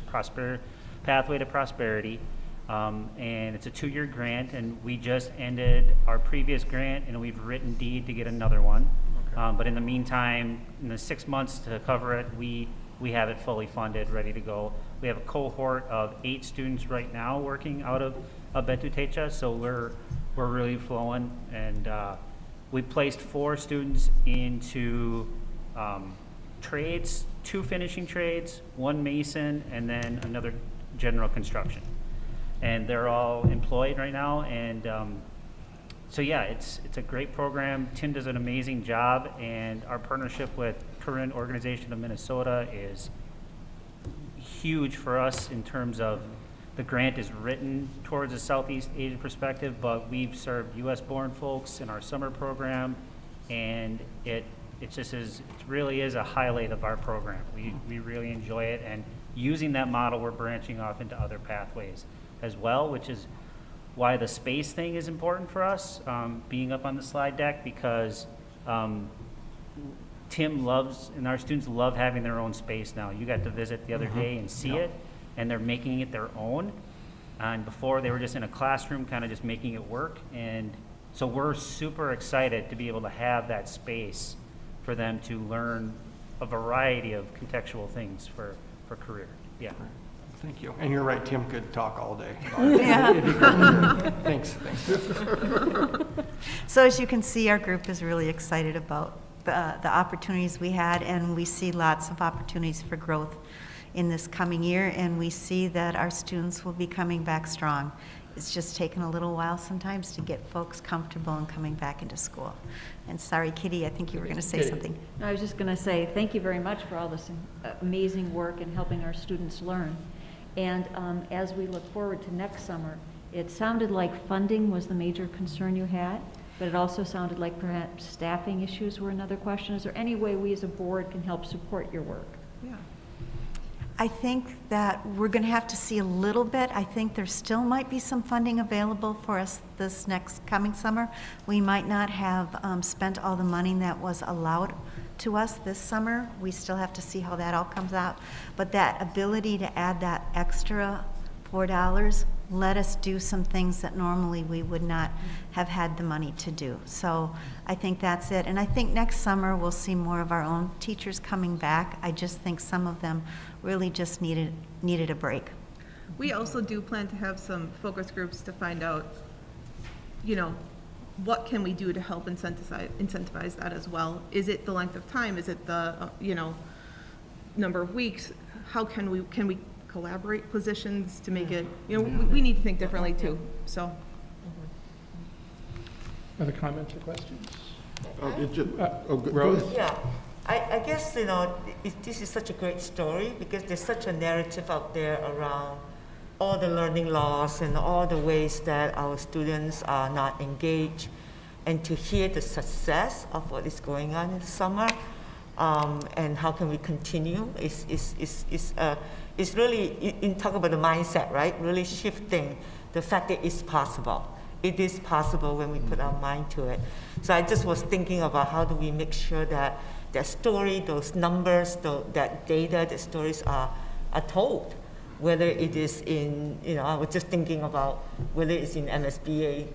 Pathway to Prosperity, and it's a 2-year grant. And we just ended our previous grant, and we've written DEED to get another one. But in the meantime, in the 6 months to cover it, we have it fully funded, ready to go. We have a cohort of 8 students right now working out of Betu Techa, so we're really flowing. And we placed 4 students into trades, 2 finishing trades, 1 mason, and then another general construction. And they're all employed right now. And so yeah, it's a great program. Tim does an amazing job, and our partnership with Korean Organization of Minnesota is huge for us in terms of the grant is written towards a Southeast Asian perspective, but we've served U.S.-born folks in our summer program, and it really is a highlight of our program. We really enjoy it, and using that model, we're branching off into other pathways as well, which is why the space thing is important for us, being up on the slide deck, because Tim loves, and our students love having their own space now. You got to visit the other day and see it, and they're making it their own. And before, they were just in a classroom, kind of just making it work. And so we're super excited to be able to have that space for them to learn a variety of contextual things for career. Yeah. Thank you. And you're right, Tim could talk all day. Yeah. Thanks. So as you can see, our group is really excited about the opportunities we had, and we see lots of opportunities for growth in this coming year, and we see that our students will be coming back strong. It's just taken a little while sometimes to get folks comfortable in coming back into school. And sorry, Kitty, I think you were going to say something. No, I was just going to say thank you very much for all this amazing work in helping our students learn. And as we look forward to next summer, it sounded like funding was the major concern you had, but it also sounded like perhaps staffing issues were another question. Is there any way we as a board can help support your work? Yeah. I think that we're going to have to see a little bit. I think there still might be some funding available for us this next coming summer. We might not have spent all the money that was allowed to us this summer. We still have to see how that all comes out. But that ability to add that extra $4 let us do some things that normally we would not have had the money to do. So I think that's it. And I think next summer we'll see more of our own teachers coming back. I just think some of them really just needed a break. We also do plan to have some focus groups to find out, you know, what can we do to help incentivize that as well? Is it the length of time? Is it the, you know, number of weeks? How can we collaborate positions to make it, you know, we need to think differently too, so. Other comments or questions? Rose? Yeah, I guess, you know, this is such a great story because there's such a narrative out there around all the learning loss and all the ways that our students are not engaged, and to hear the success of what is going on in the summer, and how can we continue is really, in talk about the mindset, right? Really shifting the fact that it's possible. It is possible when we put our mind to it. So I just was thinking about how do we make sure that that story, those numbers, that data, the stories are told. Whether it is in, you know, I was just thinking about whether it's in MSBA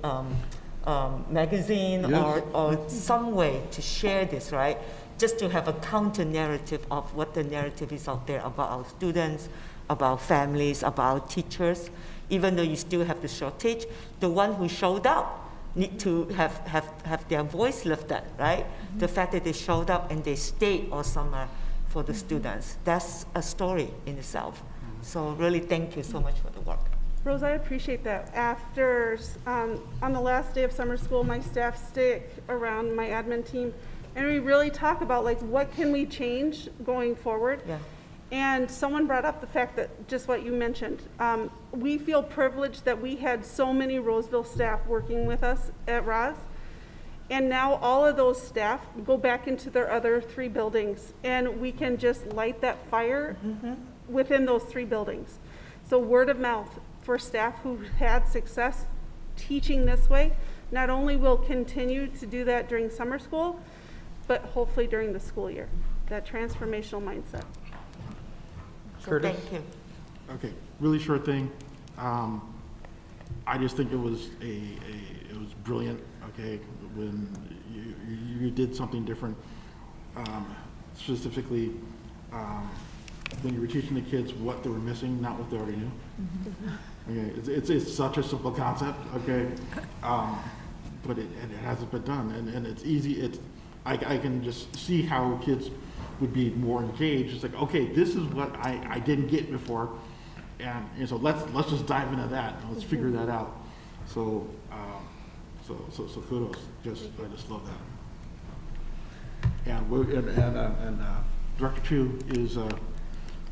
magazine, Yes. or some way to share this, right? Just to have a counter narrative of what the narrative is out there about our students, about families, about teachers. Even though you still have the shortage, the one who showed up need to have their voice lifted, right? Mm-hmm. The fact that they showed up and they stayed all summer for the students, that's a story in itself. So really thank you so much for the work. Rose, I appreciate that. After, on the last day of summer school, my staff stick around my admin team, and we really talk about like what can we change going forward. Yeah. And someone brought up the fact that, just what you mentioned, we feel privileged that we had so many Roseville staff working with us at Roz. And now all of those staff go back into their other 3 buildings, and we can just light that fire within those 3 buildings. So word of mouth for staff who had success teaching this way, not only will continue to do that during summer school, but hopefully during the school year, that transformational mindset. So Curtis? thank you. Okay, really short thing. I just think it was it was brilliant. Okay, when you did something different, specifically when you were teaching the kids what they were missing, not what they already knew. Okay, it's such a simple concept. Okay, but it hasn't been done, and it's easy. I can just see how kids would be more engaged. It's like, okay, this is what I didn't get before, and so let's just dive into that. And let's figure that out. So so kudos. I just love that. And Director Chu is.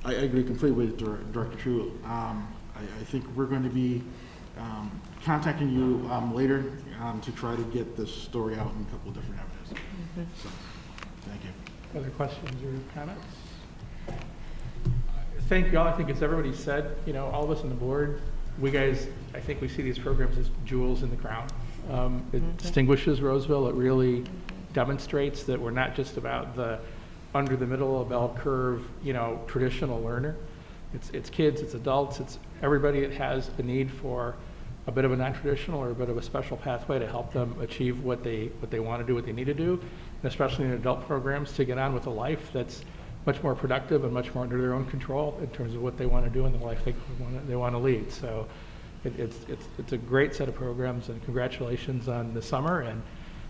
I agree completely with Director Chu. I think we're going to be contacting you later to try to get this story out in a couple of different avenues. So, thank you. Other questions or comments? Thank you all. I think it's everybody said, you know, all of us on the board, we guys, I think we see these programs as jewels in the crown. It distinguishes Roseville. It really demonstrates that we're not just about the under the middle of bell curve, you know, traditional learner. It's kids, it's adults, it's everybody that has a need for a bit of a non-traditional or a bit of a special pathway to help them achieve what they want to do, what they need to do, and especially in adult programs to get on with a life that's much more productive and much more under their own control in terms of what they want to do in the life they want to lead. So it's a great set of programs, and congratulations on the summer and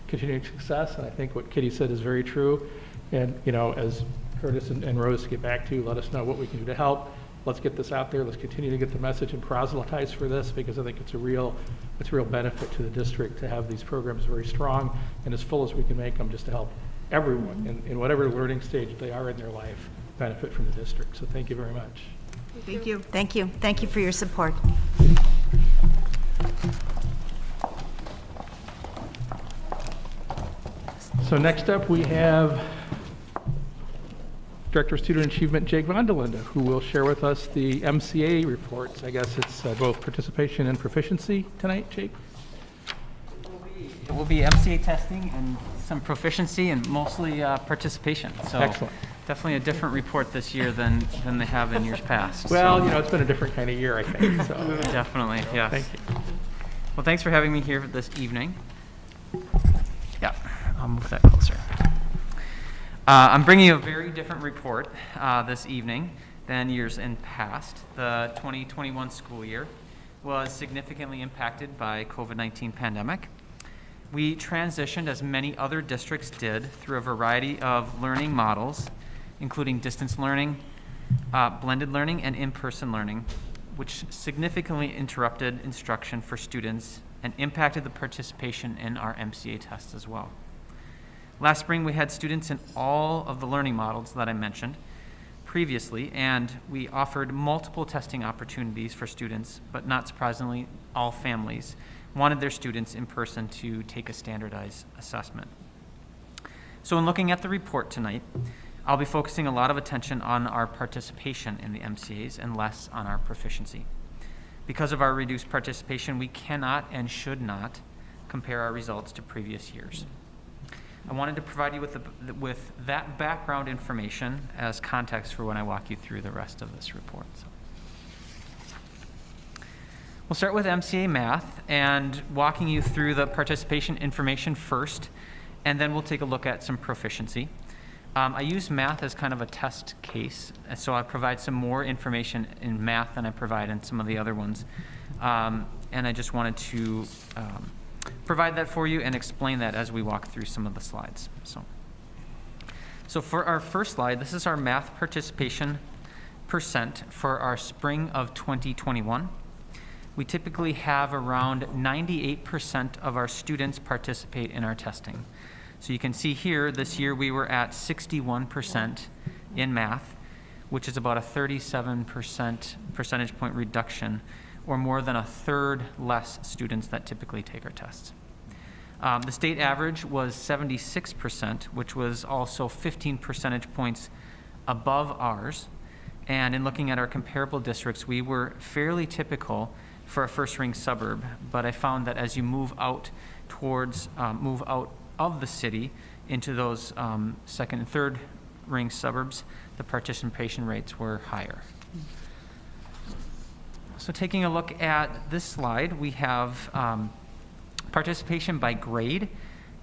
continuing success. And I think what Kitty said is very true. And, you know, as Curtis and Rose get back to, let us know what we can do to help. Let's get this out there. Let's continue to get the message and proselytize for this, because I think it's a real benefit to the district to have these programs very strong and as full as we can make them, just to help everyone in whatever learning stage they are in their life benefit from the district. So thank you very much. Thank you. Thank you. Thank you for your support. So next up, we have Director of Student Achievement, Jake Vondelinde, who will share with us the MCA reports. I guess it's both participation and proficiency tonight, Jake? It will be MCA testing and some proficiency and mostly participation. So Excellent. Definitely a different report this year than they have in years past. Well, so. you know, it's been a different kind of year, I think, so. Definitely, yes. Thank you. Well, thanks for having me here this evening. Yeah, I'll move that closer. I'm bringing you a very different report this evening than years in past. The 2021 school year was significantly impacted by COVID-19 pandemic. We transitioned, as many other districts did, through a variety of learning models, including distance learning, blended learning, and in-person learning, which significantly interrupted instruction for students and impacted the participation in our MCA tests as well. Last spring, we had students in all of the learning models that I mentioned previously, and we offered multiple testing opportunities for students, but not surprisingly, all families wanted their students in person to take a standardized assessment. So in looking at the report tonight, I'll be focusing a lot of attention on our participation in the MCAs and less on our proficiency. Because of our reduced participation, we cannot and should not compare our results to previous years. I wanted to provide you with that background information as context for when I walk you through the rest of this report. So. We'll start with MCA math and walking you through the participation information first, and then we'll take a look at some proficiency. I use math as kind of a test case, so I provide some more information in math than I provide in some of the other ones. And I just wanted to provide that for you and explain that as we walk through some of the slides. So for our first slide, this is our math participation percent for our spring of 2021. We typically have around 98% of our students participate in our testing. So you can see here, this year we were at 61% in math, which is about a 37% percentage point reduction, or more than a third less students that typically take our tests. The state average was 76%, which was also 15 percentage points above ours. And in looking at our comparable districts, we were fairly typical for a first ring suburb, but I found that as you move out towards, move out of the city into those second and third ring suburbs, the participation rates were higher. So taking a look at this slide, we have participation by grade,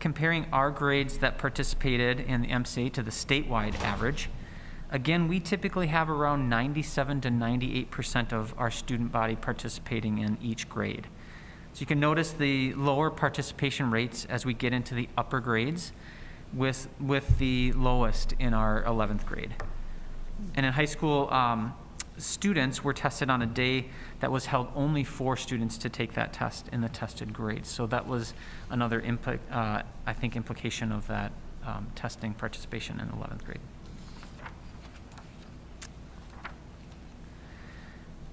comparing our grades that participated in the MCA to the statewide average. Again, we typically have around 97 to 98% of our student body participating in each grade. So you can notice the lower participation rates as we get into the upper grades, with the lowest in our 11th grade. And in high school, students were tested on a day that was held only for students to take that test in the tested grades. So that was another I think implication of that testing participation in 11th grade.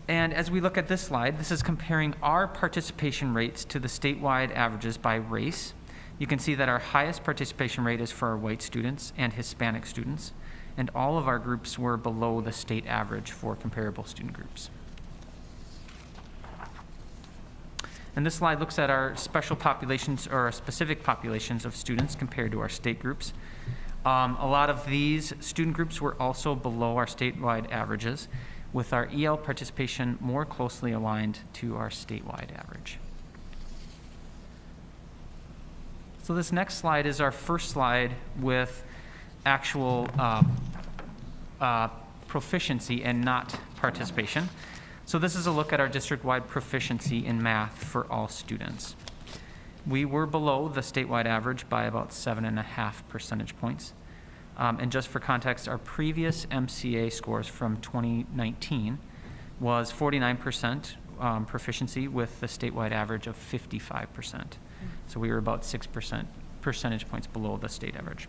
And as we look at this slide, this is comparing our participation rates to the statewide averages by race. You can see that our highest participation rate is for our white students and Hispanic students, and all of our groups were below the state average for comparable student groups. And this slide looks at our special populations or our specific populations of students compared to our state groups. A lot of these student groups were also below our statewide averages, with our EL participation more closely aligned to our statewide average. So this next slide is our first slide with actual proficiency and not participation. So this is a look at our district-wide proficiency in math for all students. We were below the statewide average by about 7.5 percentage points. And just for context, our previous MCA scores from 2019 was 49% proficiency with the statewide average of 55%. So we were about 6 percentage points below the state average.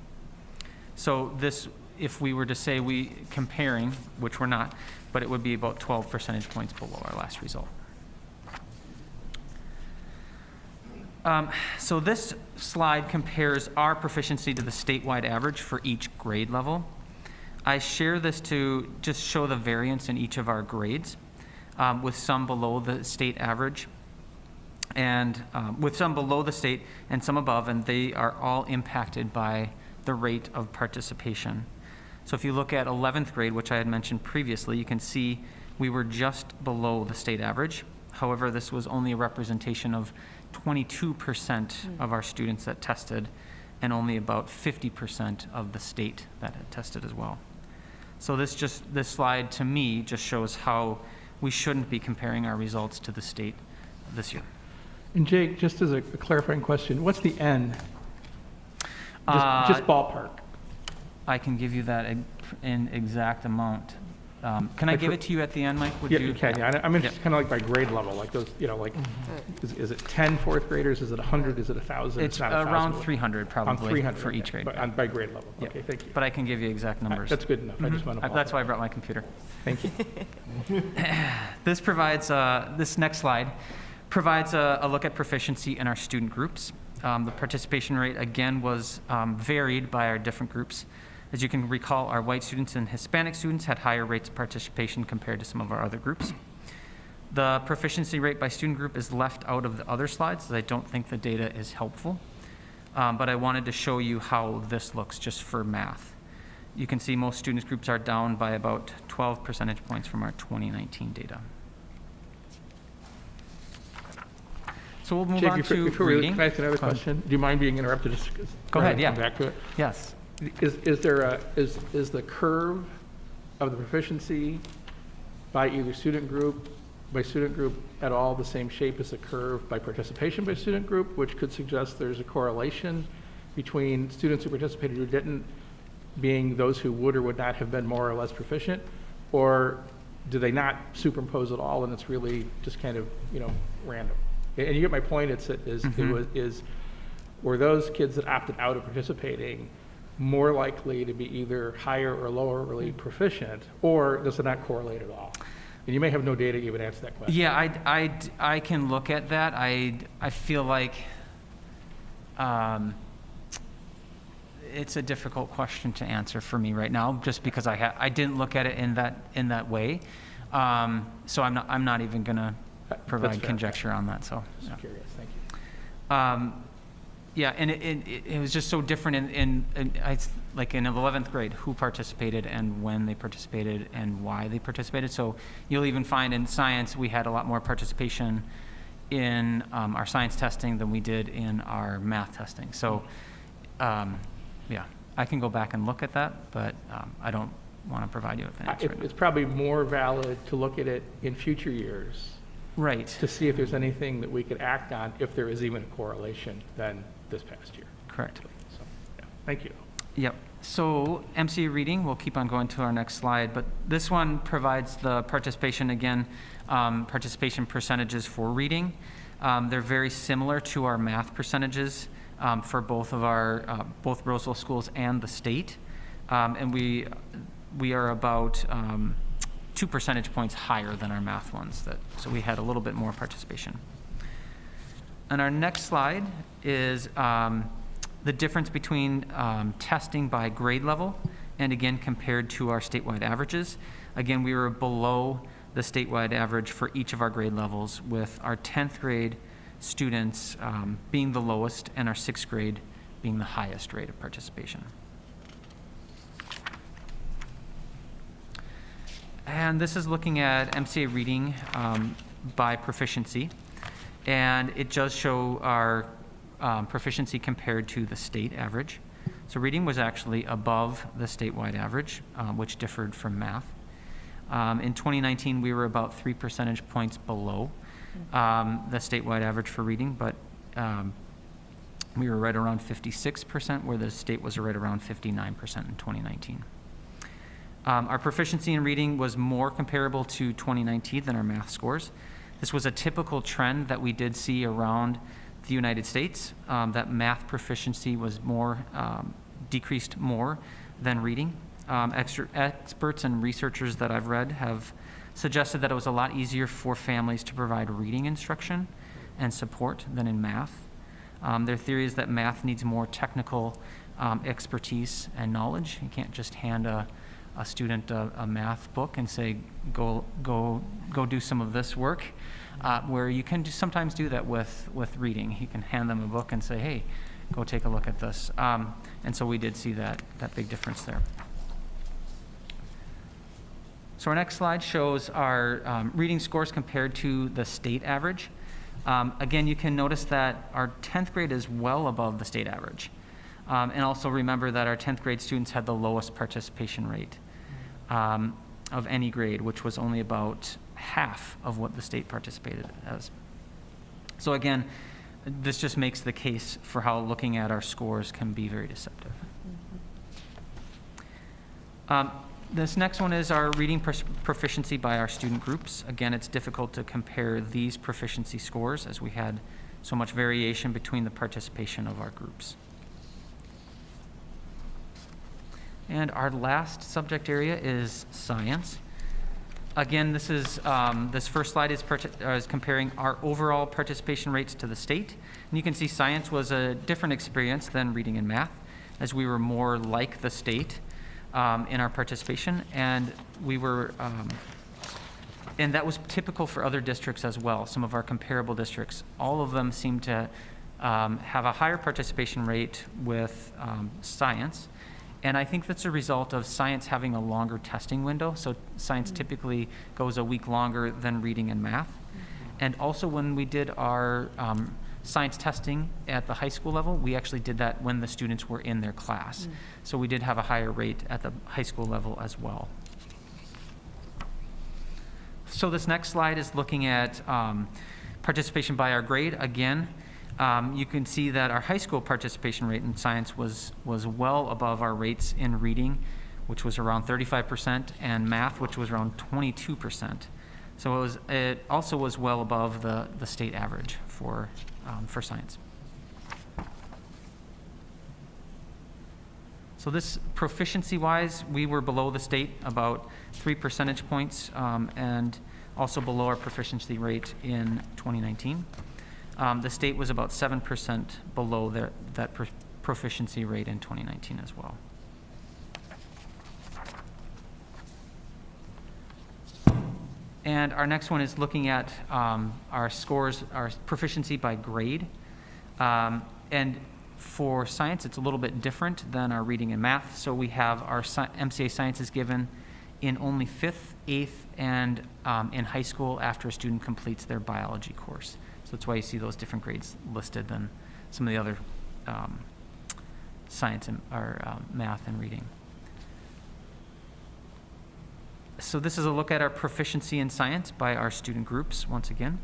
So this, if we were to say we comparing, which we're not, but it would be about 12 percentage points below our last result. So this slide compares our proficiency to the statewide average for each grade level. I share this to just show the variance in each of our grades, with some below the state average, and with some below the state and some above, and they are all impacted by the rate of participation. So if you look at 11th grade, which I had mentioned previously, you can see we were just below the state average. However, this was only a representation of 22% of our students that tested, and only about 50% of the state that had tested as well. So this slide to me just shows how we shouldn't be comparing our results to the state this year. And Jake, just as a clarifying question, what's the N? Just ballpark. I can give you that in exact amount. Can I give it to you at the end, Mike? Would Yeah, you can. Yeah, I'm interested kind of like by grade level, like those, like, is it 10 fourth graders? Is it 100? Is it 1,000? It's not 1,000, around 300 probably 300, for each grade. But by grade level. Yeah. Okay, thank you. But I can give you exact numbers. That's good enough. I just want to. That's why I brought my computer. Thank you. This provides, this next slide provides a look at proficiency in our student groups. The participation rate, again, was varied by our different groups. As you can recall, our white students and Hispanic students had higher rates of participation compared to some of our other groups. The proficiency rate by student group is left out of the other slides, as I don't think the data is helpful. But I wanted to show you how this looks just for math. You can see most students groups are down by about 12 percentage points from our 2019 data. So we'll move on to reading. Can I ask another question? Do you mind being interrupted? Go ahead, yeah. Come back to it. Yes. Is the curve of the proficiency by either student group at all the same shape as the curve by participation by student group, which could suggest there's a correlation between students who participated who didn't being those who would or would not have been more or less proficient? Or do they not superimpose at all and it's really just kind of, random? And you get my point, were those kids that opted out of participating more likely to be either higher or lowerly proficient, or does it not correlate at all? And you may have no data to even answer that question. Yeah, I can look at that. I feel like it's a difficult question to answer for me right now, just because I didn't look at it in that way. So I'm not even going to provide conjecture on that. So just curious. Thank you. Yeah, and it was just so different like in 11th grade, who participated and when they participated and why they participated. So you'll even find in science, we had a lot more participation in our science testing than we did in our math testing. So yeah, I can go back and look at that, but I don't want to provide you with an answer. It's probably more valid to look at it in future years. Right. To see if there's anything that we could act on, if there is even a correlation, than this past year. Correct. So, yeah. Thank you. Yep. So MCA reading, we'll keep on going to our next slide, but this one provides the participation again, participation percentages for reading. They're very similar to our math percentages for both of our, both Roseville schools and the state. And we are about 2 percentage points higher than our math ones. So we had a little bit more participation. And our next slide is the difference between testing by grade level and again compared to our statewide averages. Again, we were below the statewide average for each of our grade levels, with our 10th grade students being the lowest and our 6th grade being the highest rate of participation. And this is looking at MCA reading by proficiency. And it does show our proficiency compared to the state average. So reading was actually above the statewide average, which differed from math. In 2019, we were about 3 percentage points below the statewide average for reading, but we were right around 56%, where the state was right around 59% in 2019. Our proficiency in reading was more comparable to 2019 than our math scores. This was a typical trend that we did see around the United States, that math proficiency was more, decreased more than reading. Experts and researchers that I've read have suggested that it was a lot easier for families to provide reading instruction and support than in math. Their theory is that math needs more technical expertise and knowledge. You can't just hand a student a math book and say, go do some of this work, where you can sometimes do that with reading. You can hand them a book and say, hey, go take a look at this. And so we did see that big difference there. So our next slide shows our reading scores compared to the state average. Again, you can notice that our 10th grade is well above the state average. And also remember that our 10th grade students had the lowest participation rate of any grade, which was only about half of what the state participated as. So again, this just makes the case for how looking at our scores can be very deceptive. This next one is our reading proficiency by our student groups. Again, it's difficult to compare these proficiency scores as we had so much variation between the participation of our groups. And our last subject area is science. Again, this is this first slide is comparing our overall participation rates to the state. And you can see science was a different experience than reading and math, as we were more like the state in our participation, and we were, and that was typical for other districts as well. Some of our comparable districts, all of them seem to have a higher participation rate with science. And I think that's a result of science having a longer testing window. So science typically goes a week longer than reading and math. And also when we did our science testing at the high school level, we actually did that when the students were in their class. So we did have a higher rate at the high school level as well. So this next slide is looking at participation by our grade. Again, you can see that our high school participation rate in science was well above our rates in reading, which was around 35%, and math, which was around 22%. So it also was well above the state average for science. So this proficiency-wise, we were below the state about 3 percentage points, and also below our proficiency rate in 2019. The state was about 7% below that proficiency rate in 2019 as well. And our next one is looking at our scores, our proficiency by grade. And for science, it's a little bit different than our reading and math. So we have our MCA science is given in only 5th, 8th, and in high school after a student completes their biology course. So that's why you see those different grades listed than some of the other science and or math and reading. So this is a look at our proficiency in science by our student groups once again.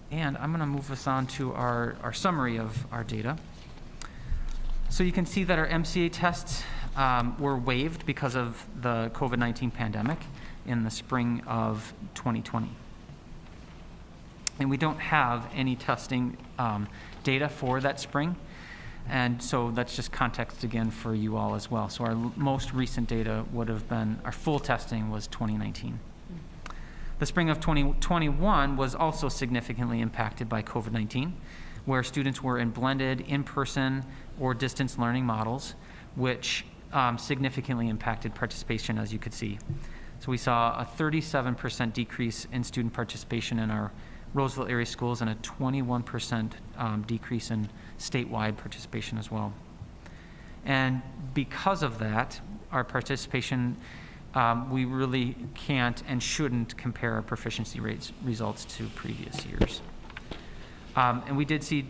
And I'm going to move us on to our summary of our data. So you can see that our MCA tests were waived because of the COVID-19 pandemic in the spring of 2020. And we don't have any testing data for that spring. And so that's just context again for you all as well. So our most recent data would have been, our full testing was 2019. The spring of 2021 was also significantly impacted by COVID-19, where students were in blended, in-person, or distance learning models, which significantly impacted participation, as you could see. So we saw a 37% decrease in student participation in our Roseville area schools and a 21% decrease in statewide participation as well. And because of that, our participation, we really can't and shouldn't compare our proficiency rates results to previous years. And we did see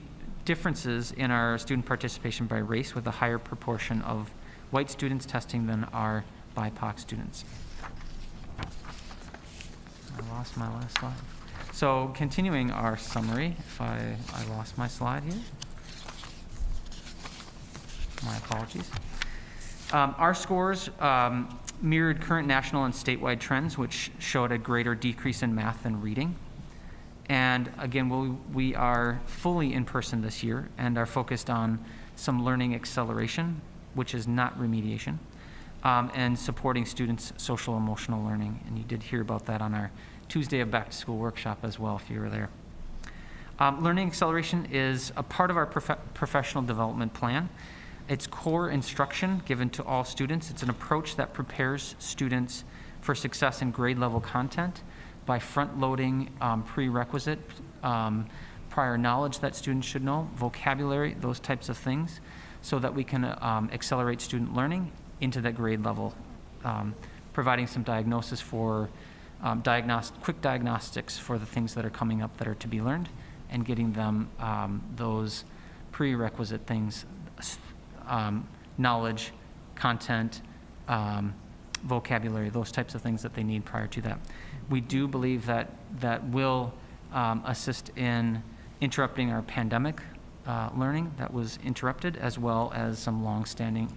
differences in our student participation by race, with a higher proportion of white students testing than our BIPOC students. I lost my last slide. So continuing our summary, if I lost my slide here. My apologies. Our scores mirrored current national and statewide trends, which showed a greater decrease in math and reading. And again, we are fully in person this year and are focused on some learning acceleration, which is not remediation, and supporting students' social emotional learning. And you did hear about that on our Tuesday of Back to School workshop as well, if you were there. Learning acceleration is a part of our professional development plan. It's core instruction given to all students. It's an approach that prepares students for success in grade level content by front-loading prerequisite prior knowledge that students should know, vocabulary, those types of things, so that we can accelerate student learning into that grade level, providing some diagnosis for quick diagnostics for the things that are coming up that are to be learned, and getting them those prerequisite things, knowledge, content, vocabulary, those types of things that they need prior to that. We do believe that that will assist in interrupting our pandemic learning that was interrupted, as well as some long-standing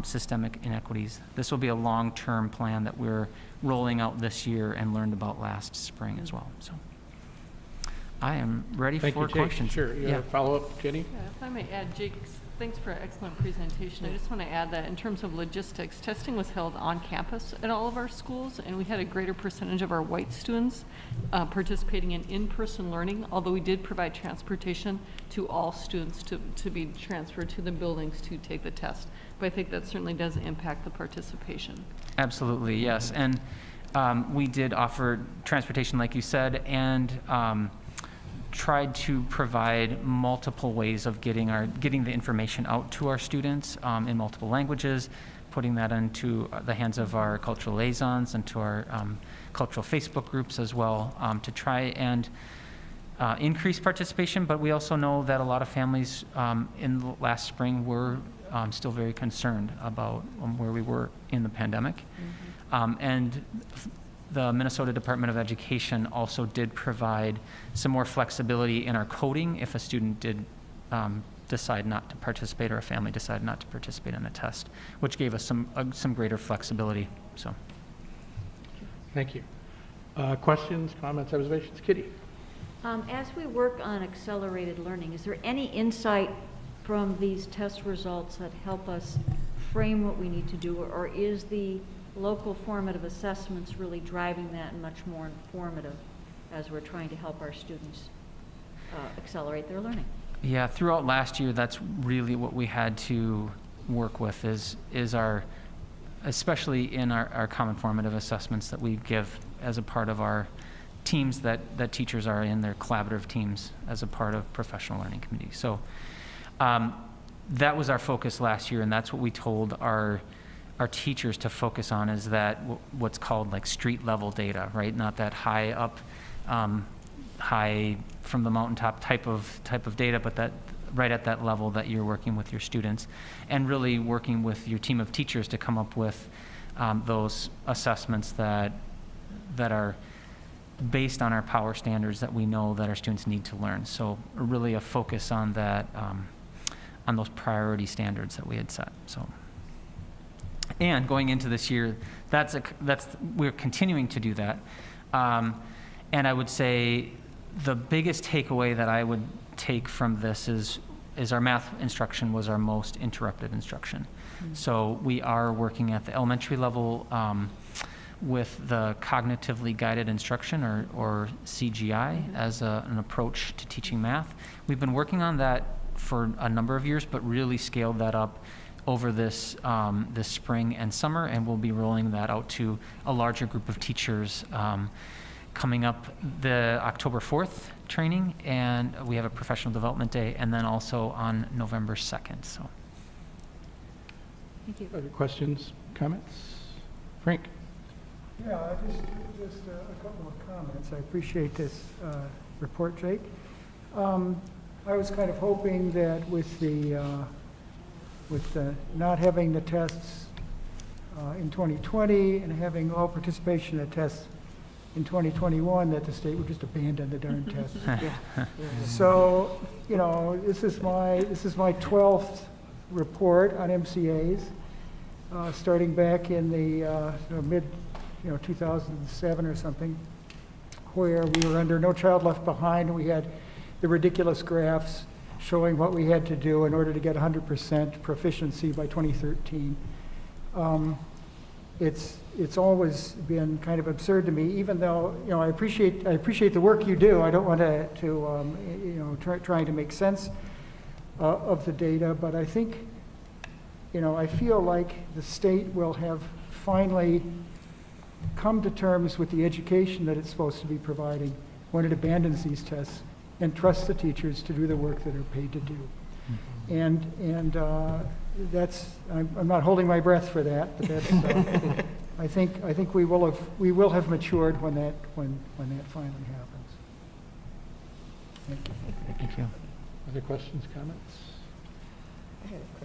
systemic inequities. This will be a long-term plan that we're rolling out this year and learned about last spring as well. So I am ready Thank for you, Jake. questions. Sure. Yeah. Follow-up, Jenny? Yeah, if I may add, Jake, thanks for an excellent presentation. I just want to add that in terms of logistics, testing was held on campus at all of our schools, and we had a greater percentage of our white students participating in in-person learning, although we did provide transportation to all students to be transferred to the buildings to take the test. But I think that certainly does impact the participation. Absolutely, yes. And we did offer transportation, like you said, and tried to provide multiple ways of getting the information out to our students in multiple languages, putting that into the hands of our cultural liaisons and to our cultural Facebook groups as well, to try and increase participation. But we also know that a lot of families in the last spring were still very concerned about where we were in the pandemic. And the Minnesota Department of Education also did provide some more flexibility in our coding if a student did decide not to participate, or a family decided not to participate in a test, which gave us some greater flexibility. So, Thank you. Questions, comments, observations? Kitty? As we work on accelerated learning, is there any insight from these test results that help us frame what we need to do, or is the local formative assessments really driving that and much more informative as we're trying to help our students accelerate their learning? yeah, throughout last year, that's really what we had to work with is our, especially in our common formative assessments that we give as a part of our teams that teachers are in, their collaborative teams as a part of professional learning committees. So that was our focus last year, and that's what we told our teachers to focus on, is that what's called like street level data, right? Not that high up, high from the mountaintop type of data, but that right at that level that you're working with your students, and really working with your team of teachers to come up with those assessments that are based on our power standards that we know that our students need to learn. So really a focus on that, on those priority standards that we had set. So. And going into this year, we're continuing to do that. And I would say the biggest takeaway that I would take from this is our math instruction was our most interrupted instruction. Mm-hmm. So we are working at the elementary level with the cognitively guided instruction, or CGI, mm-hmm. as an approach to teaching math. We've been working on that for a number of years, but really scaled that up over this spring and summer, and we'll be rolling that out to a larger group of teachers coming up the October 4th training, and we have a professional development day, and then also on November 2nd. So, thank you. Other questions, comments? Frank? Yeah, just a couple of comments. I appreciate this report, Jake. I was kind of hoping that with the not having the tests in 2020 and having all participation at tests in 2021, that the state would just abandon the darn tests. So, you know, this is my 12th report on MCAs, starting back in the mid 2007 or something, where we were under No Child Left Behind, and we had the ridiculous graphs showing what we had to do in order to get 100% proficiency by 2013. It's always been kind of absurd to me, even though, you know, I appreciate the work you do. I don't want to trying to make sense of the data, but I think, you know, I feel like the state will have finally come to terms with the education that it's supposed to be providing when it abandons these tests and trusts the teachers to do the work that they're paid to do. And that's, I'm not holding my breath for that, but that's, I think we will have matured when that finally happens. Thank you. Thank you. Other questions, comments?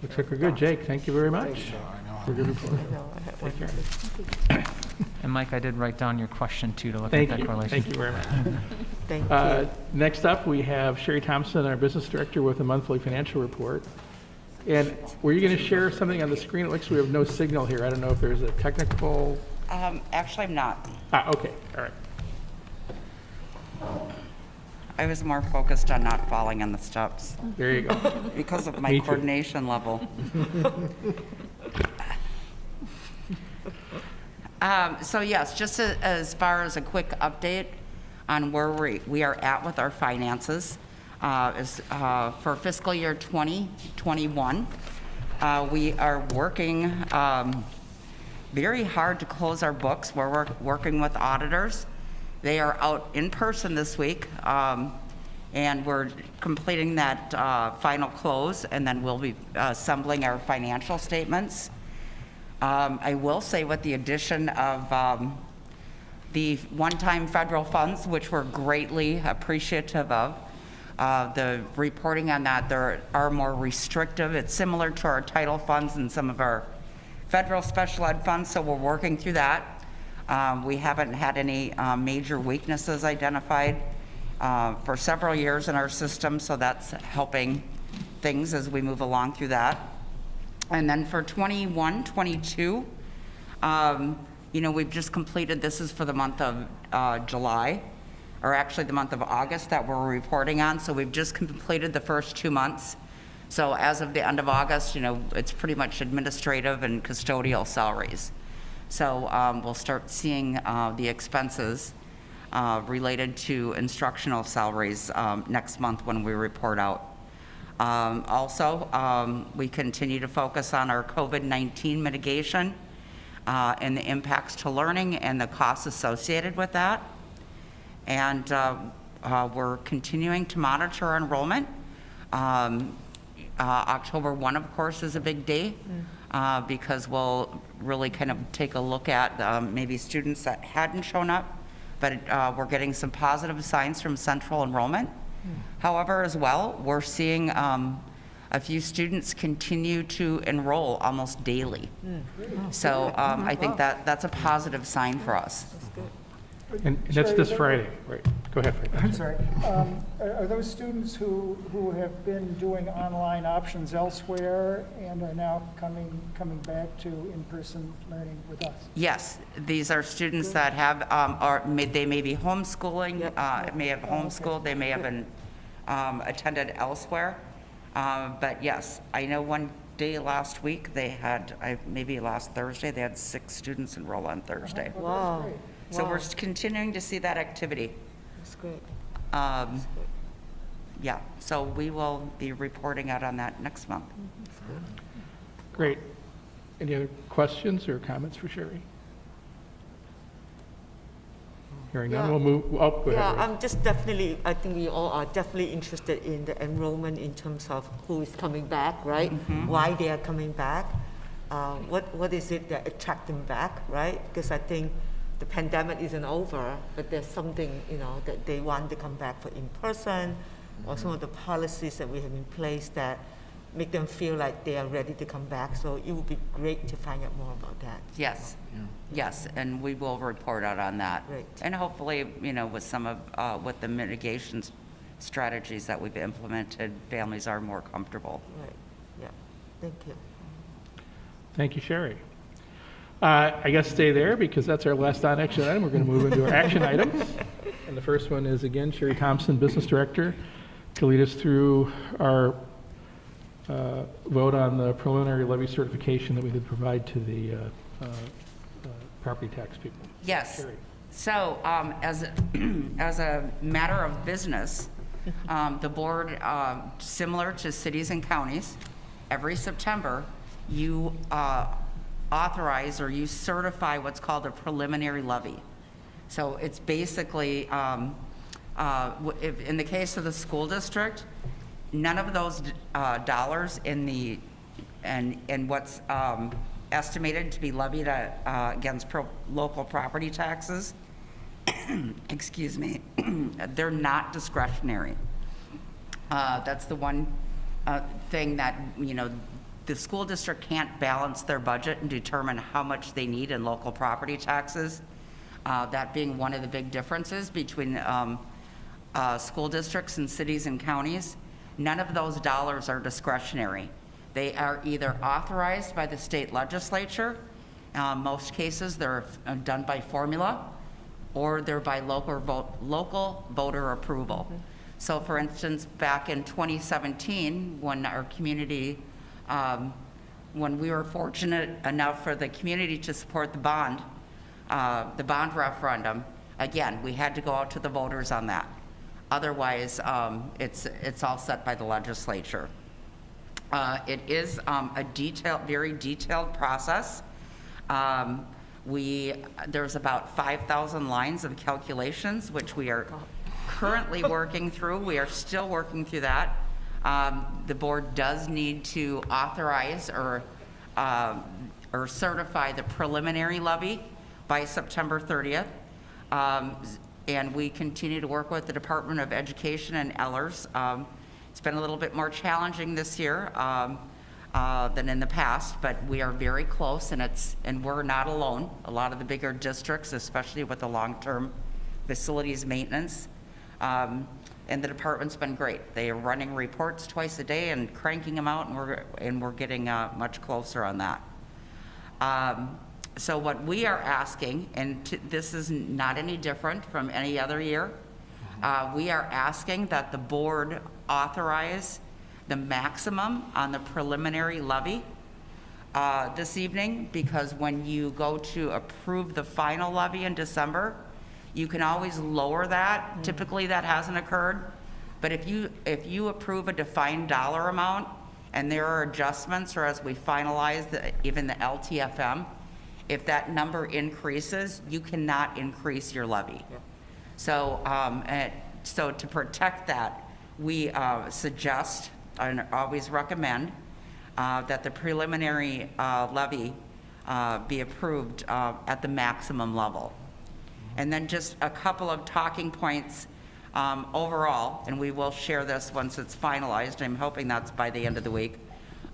Looks like we're good. Jake, thank you very much for a good report. Take care. And Mike, I did write down your question too to look Thank at that you. correlation. Thank you very much. Thank you. Next up, we have Sherry Thompson, our business director, with a monthly financial report. And were you going to share something on the screen? It looks like we have no signal here. I don't know if there's a technical. Actually, I'm not. Okay. All right. I was more focused on not falling on the steps. There you go. Because of my Me too. coordination level. So yes, just as far as a quick update on where we are at with our finances, for fiscal year 2021, we are working very hard to close our books. We're working with auditors. They are out in person this week, and we're completing that final close, and then we'll be assembling our financial statements. I will say with the addition of the one-time federal funds, which we're greatly appreciative of, the reporting on that, there are more restrictive. It's similar to our title funds and some of our federal special ed funds, so we're working through that. We haven't had any major weaknesses identified for several years in our system, so that's helping things as we move along through that. And then for 21, 22, we've just completed, this is for the month of July, or actually the month of August that we're reporting on. So we've just completed the first 2 months. So as of the end of August, it's pretty much administrative and custodial salaries. So we'll start seeing the expenses related to instructional salaries next month when we report out. Also, we continue to focus on our COVID-19 mitigation and the impacts to learning and the costs associated with that. And we're continuing to monitor our enrollment. October 1, of course, is a big day because we'll really kind of take a look at maybe students that hadn't shown up, but we're getting some positive signs from central enrollment. However, as well, we're seeing a few students continue to enroll almost daily. So I think that's a positive sign for us. And that's this Friday, right? Go ahead, Frank. I'm sorry. Are those students who have been doing online options elsewhere and are now coming back to in-person learning with us? Yes, these are students that have, they may be homeschooling, may have homeschooled, they may have been attended elsewhere. But yes, I know one day last week they had, maybe last Thursday, they had 6 students enroll on Thursday. Wow. So we're continuing to see that activity. That's great. Yeah, so we will be reporting out on that next month. Great. Any other questions or comments for Sherry? Hearing none, we'll move. Oh, go ahead. I'm just I think we all are definitely interested in the enrollment in terms of who is coming back, right? Why they are coming back. What is it that attract them back, right? Because I think the pandemic isn't over, but there's something, that they want to come back for in person, or some of the policies that we have in place that make them feel like they are ready to come back. So it would be great to find out more about that. Yes, yes, and we will report out on that. Great. And hopefully, with some of, with the mitigation strategies that we've implemented, families are more comfortable. Right, yeah, thank you. Thank you, Sherry. I guess stay there because that's our last on-action item. We're going to move into our action items. And the first one is, again, Sherry Thompson, Business Director, to lead us through our vote on the preliminary levy certification that we did provide to the property tax people. Yes. Sherry. So as a matter of business, the board, similar to cities and counties, every September, you authorize or you certify what's called a preliminary levy. So it's basically, in the case of the school district, none of those dollars in what's estimated to be levied against local property taxes, excuse me, they're not discretionary. That's the one thing that, the school district can't balance their budget and determine how much they need in local property taxes. That being one of the big differences between school districts and cities and counties. None of those dollars are discretionary. They are either authorized by the state legislature, most cases they're done by formula, or they're by local voter approval. So for instance, back in 2017, when our community, when we were fortunate enough for the community to support the bond referendum, again, we had to go out to the voters on that. Otherwise, it's all set by the legislature. It is a very detailed process. There's about 5,000 lines of calculations, which we are currently working through. We are still working through that. The board does need to authorize or certify the preliminary levy by September 30th. And we continue to work with the Department of Education and Ellers. It's been a little bit more challenging this year than in the past, but we are very close, and we're not alone. A lot of the bigger districts, especially with the long-term facilities maintenance, and the department's been great. They are running reports twice a day and cranking them out, and we're getting much closer on that. So what we are asking, and this is not any different from any other year, we are asking that the board authorize the maximum on the preliminary levy this evening, because when you go to approve the final levy in December, you can always lower that. Typically that hasn't occurred, but if you approve a defined dollar amount and there are adjustments, or as we finalize even the LTFM, if that number increases, you cannot increase your levy. Yeah. So to protect that, we suggest and always recommend that the preliminary levy be approved at the maximum level. And then just a couple of talking points overall, and we will share this once it's finalized. I'm hoping that's by the end of the week.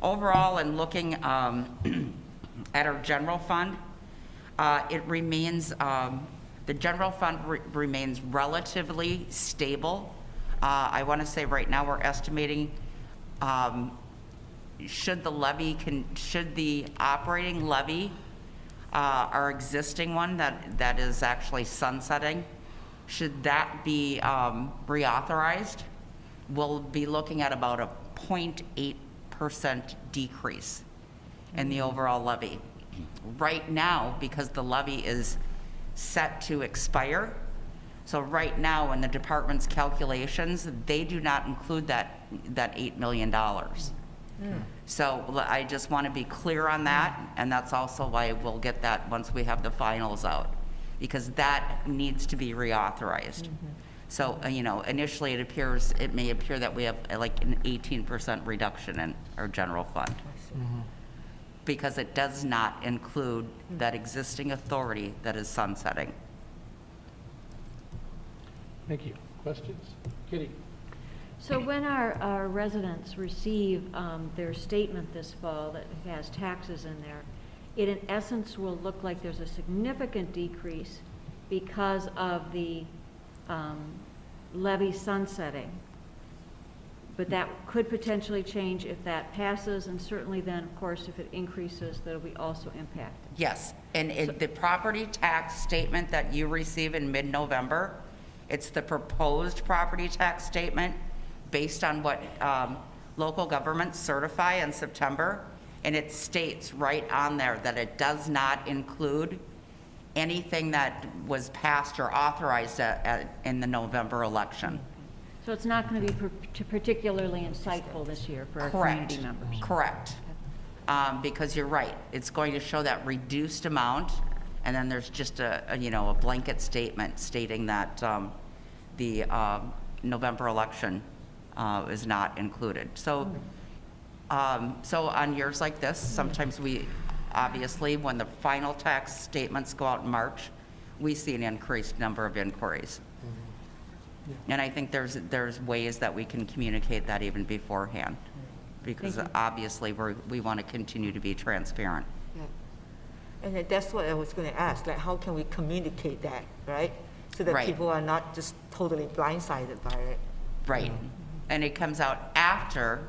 Overall, and looking at our general fund, it remains, the general fund remains relatively stable. I want to say right now we're estimating, should the operating levy, our existing one that is actually sunsetting, should that be reauthorized, we'll be looking at about a 0.8% decrease in the overall levy. Right now, because the levy is set to expire, so right now in the department's calculations, they do not include that $8 million. So I just want to be clear on that, and that's also why we'll get that once we have the finals out, because that needs to be reauthorized. So, initially it may appear that we have like an 18% reduction in our general fund. Because it does not include that existing authority that is sunsetting. Thank you. Questions? Kitty? So when our residents receive their statement this fall that has taxes in there, it in essence will look like there's a significant decrease because of the levy sunsetting. But that could potentially change if that passes, and certainly then, of course, if it increases, that'll be also impacted. Yes, and the property tax statement that you receive in mid-November, it's the proposed property tax statement based on what local governments certify in September, and it states right on there that it does not include anything that was passed or authorized in the November election. So it's not going to be particularly insightful this year for our community members? Correct. Because you're right, it's going to show that reduced amount, and then there's just a blanket statement stating that the November election is not included. So, so on years like this, sometimes we, obviously, when the final tax statements go out in March, we see an increased number of inquiries. And I think there's ways that we can communicate that even beforehand, because obviously we want to continue to be transparent. Yeah. And that's what I was going to ask, like how can we communicate that, right? So that Right. people are not just totally blindsided by it. Right. And it comes out after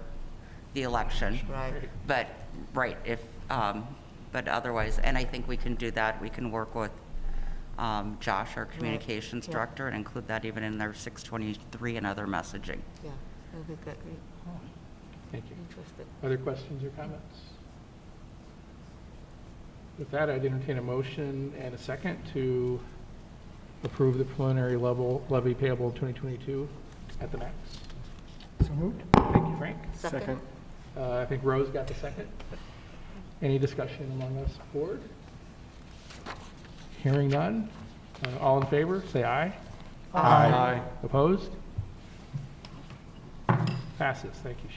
the election. Right. But, right, if, but otherwise, and I think we can do that. We can work with Josh, our communications Yeah. director, and include that even in their 623 and other messaging. Yeah, that would be good. Thank you. Interested. Other questions or comments? With that, I'd entertain a motion and a second to approve the preliminary levy payable in 2022 at the max. So moved. Thank you, Frank. Second. I think Rose got the second. Any discussion among us, board? Hearing none. All in favor, say aye. Aye. Opposed? Passes. Thank you,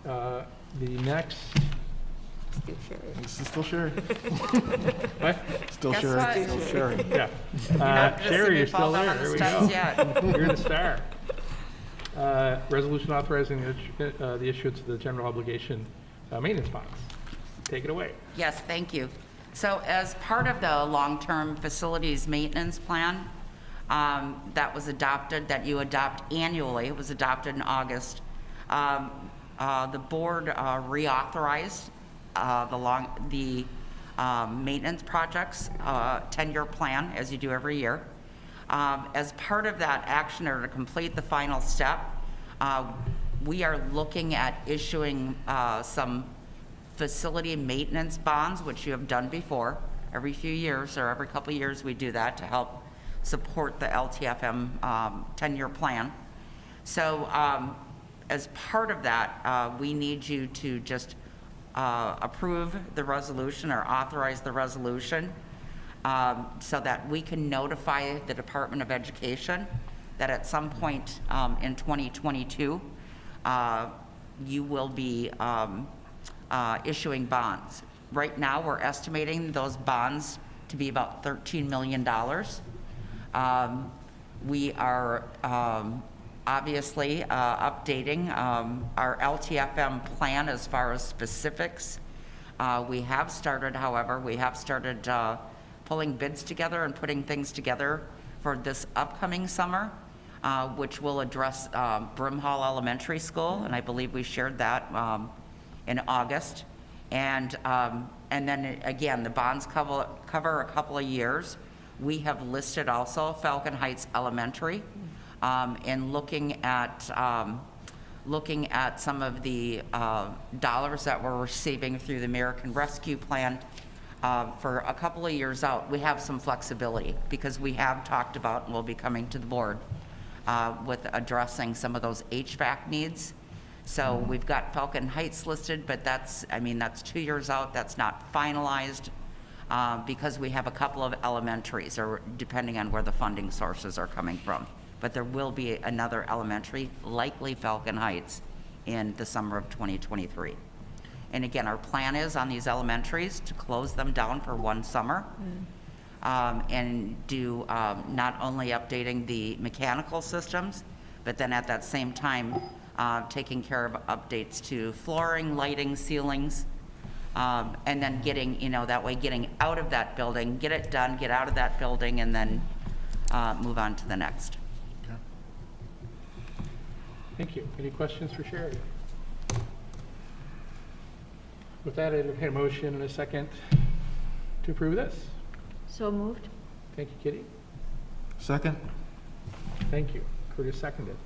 Sherry. The next, Still sharing. This is still Sherry. what? Still Guess Sherry. what? Still Sherry. Yeah. not gonna see Sherry, me you're fall still down there. on There the we steps go. yet. You're the star. Resolution authorizing the issuance of the general obligation maintenance bonds. Take it away. Yes, thank you. So as part of the long-term facilities maintenance plan that was adopted, that you adopt annually, it was adopted in August, the board reauthorized the maintenance projects 10-year plan, as you do every year. As part of that action, or to complete the final step, we are looking at issuing some facility maintenance bonds, which you have done before. Every few years or every couple of years we do that to help support the LTFM 10-year plan. So as part of that, we need you to just approve the resolution or authorize the resolution so that we can notify the Department of Education that at some point in 2022, you will be issuing bonds. Right now, we're estimating those bonds to be about $13 million. We are obviously updating our LTFM plan as far as specifics. We have started, however, pulling bids together and putting things together for this upcoming summer, which will address Brimhall Elementary School, and I believe we shared that in August. And then again, the bonds cover a couple of years. We have listed also Falcon Heights Elementary, and looking at some of the dollars that we're receiving through the American Rescue Plan for a couple of years out. We have some flexibility because we have talked about, and we'll be coming to the board with addressing some of those HVAC needs. So we've got Falcon Heights listed, but that's 2 years out. That's not finalized because we have a couple of elementaries, or depending on where the funding sources are coming from. But there will be another elementary, likely Falcon Heights, in the summer of 2023. And again, our plan is on these elementaries to close them down for one summer and do not only updating the mechanical systems, but then at that same time, taking care of updates to flooring, lighting, ceilings, and then getting, that way getting out of that building, get it done, get out of that building, and then move on to the next. Okay. Thank you. Any questions for Sherry? With that, I entertain a motion and a second to approve this. So moved. Thank you, Kitty. Second. Thank you. Curtis seconded.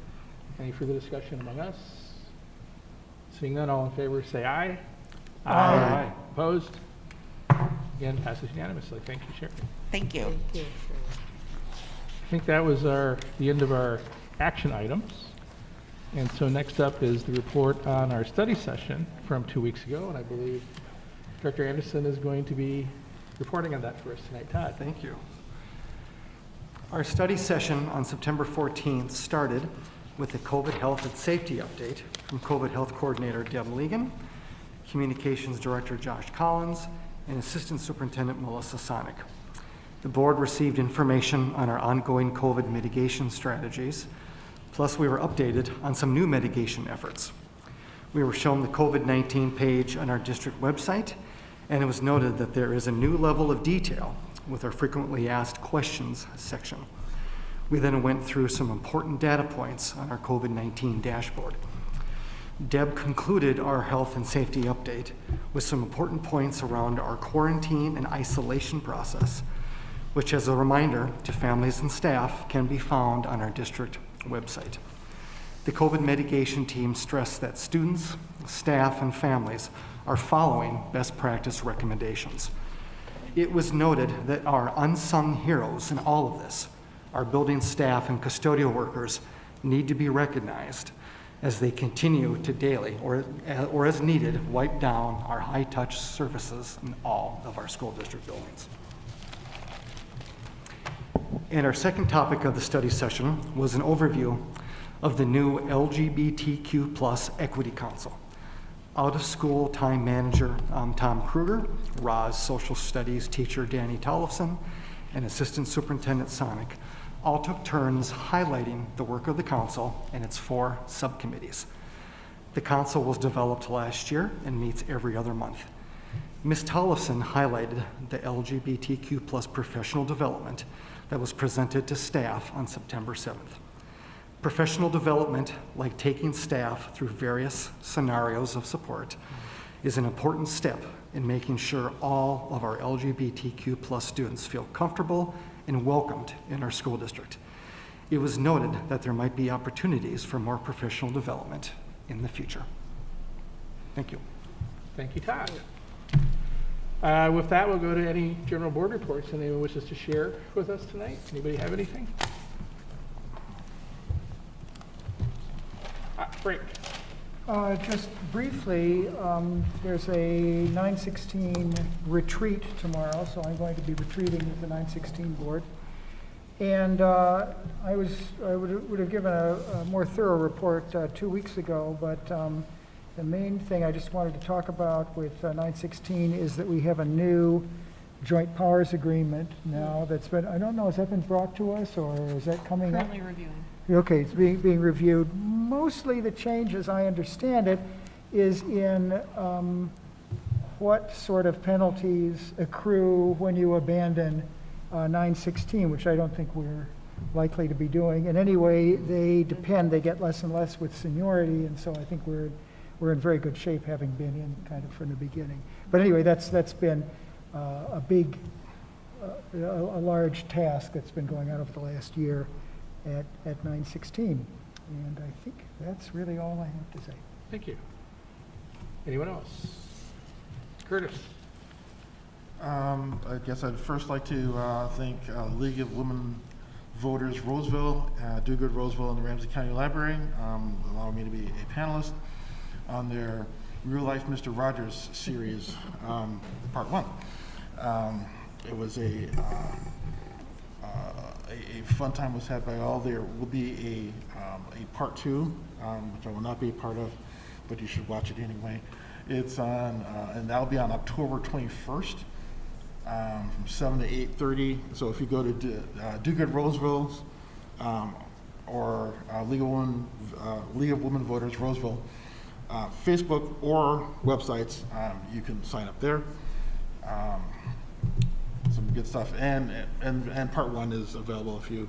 Any further discussion among us? Seeing none, all in favor say aye. Aye. Opposed? Again, passes unanimously. Thank you, Sherry. Thank you. Thank you, Sherry. I think that was the end of our action items. And so next up is the report on our study session from 2 weeks ago, and I believe Director Anderson is going to be reporting on that for us tonight. Todd. Thank you. Our study session on September 14th started with a COVID health and safety update from COVID health coordinator Deb Legan, communications director Josh Collins, and assistant superintendent Melissa Sonic. The board received information on our ongoing COVID mitigation strategies, plus we were updated on some new mitigation efforts. We were shown the COVID-19 page on our district website, and it was noted that there is a new level of detail with our frequently asked questions section. We then went through some important data points on our COVID-19 dashboard. Deb concluded our health and safety update with some important points around our quarantine and isolation process, which, as a reminder to families and staff, can be found on our district website. The COVID mitigation team stressed that students, staff, and families are following best practice recommendations. It was noted that our unsung heroes in all of this, our building staff and custodial workers, need to be recognized as they continue to daily, or as needed, wipe down our high-touch surfaces in all of our school district buildings. And our second topic of the study session was an overview of the new LGBTQ+ Equity Council. Out-of-school time manager Tom Kruger, Roz social studies teacher Danny Tollefson, and assistant superintendent Sonic all took turns highlighting the work of the council and its 4 subcommittees. The council was developed last year and meets every other month. Ms. Tollefson highlighted the LGBTQ+ professional development that was presented to staff on September 7th. Professional development, like taking staff through various scenarios of support, is an important step in making sure all of our LGBTQ+ students feel comfortable and welcomed in our school district. It was noted that there might be opportunities for more professional development in the future. Thank you. Thank you, Todd. With that, we'll go to any general board reports anyone wishes to share with us tonight. Anybody have anything? Frank. Just briefly, there's a 9/16 retreat tomorrow, so I'm going to be retreating with the 9/16 board. And I would have given a more thorough report 2 weeks ago, but the main thing I just wanted to talk about with 9/16 is that we have a new joint powers agreement now that's been, I don't know, has that been brought to us or is that coming up? Currently reviewing. Okay, it's being reviewed. Mostly the change, as I understand it, is in what sort of penalties accrue when you abandon 9/16, which I don't think we're likely to be doing. And anyway, they get less and less with seniority, and so I think we're in very good shape, having been in kind of from the beginning. But anyway, that's been a large task that's been going on over the last year at 9/16. And I think that's really all I have to say. Thank you. Anyone else? Curtis. I guess I'd first like to thank League of Women Voters Roseville, Do Good Roseville, and the Ramsey County Library allowing me to be a panelist on their Real Life Mr. Rogers series, part 1. It was a fun time was had by all. There will be a part 2, which I will not be a part of, but you should watch it anyway. It's on, and that'll be on October 21st, from 7 to 8:30. So if you go to Do Good Roseville's or League of Women Voters Roseville Facebook or websites, you can sign up there. Some good stuff, and part 1 is available if you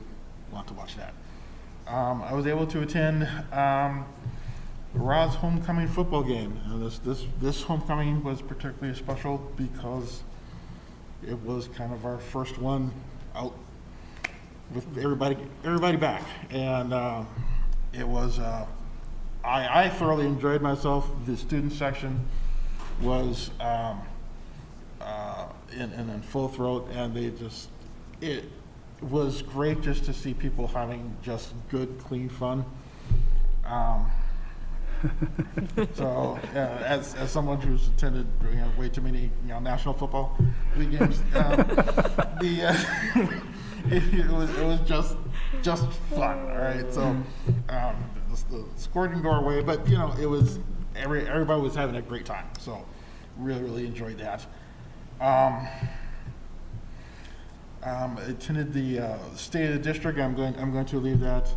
want to watch that. I was able to attend Rod's homecoming football game. This homecoming was particularly special because it was kind of our first one out with everybody back, and it was. I thoroughly enjoyed myself. The student section was in full throat, and it was great just to see people having just good, clean fun. So, as someone who's attended way too many National Football League games, it was just fun. All right, so the score didn't go our way, but you know, it was everybody was having a great time. So really enjoyed that. Attended the State of the District. I'm going to leave that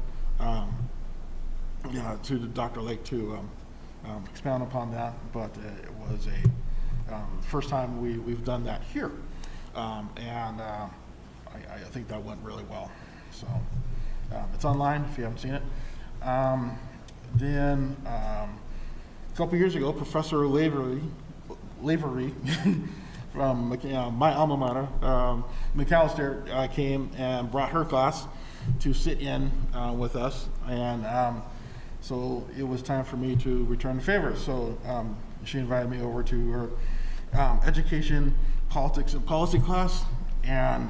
to Dr. Lake to expound upon that. But it was a first time we've done that here, and I think that went really well. So it's online if you haven't seen it. Then a couple years ago, Professor Lavery from my alma mater, McAllister, came and brought her class to sit in with us, and so it was time for me to return the favor. So she invited me over to her education, politics, and policy class, and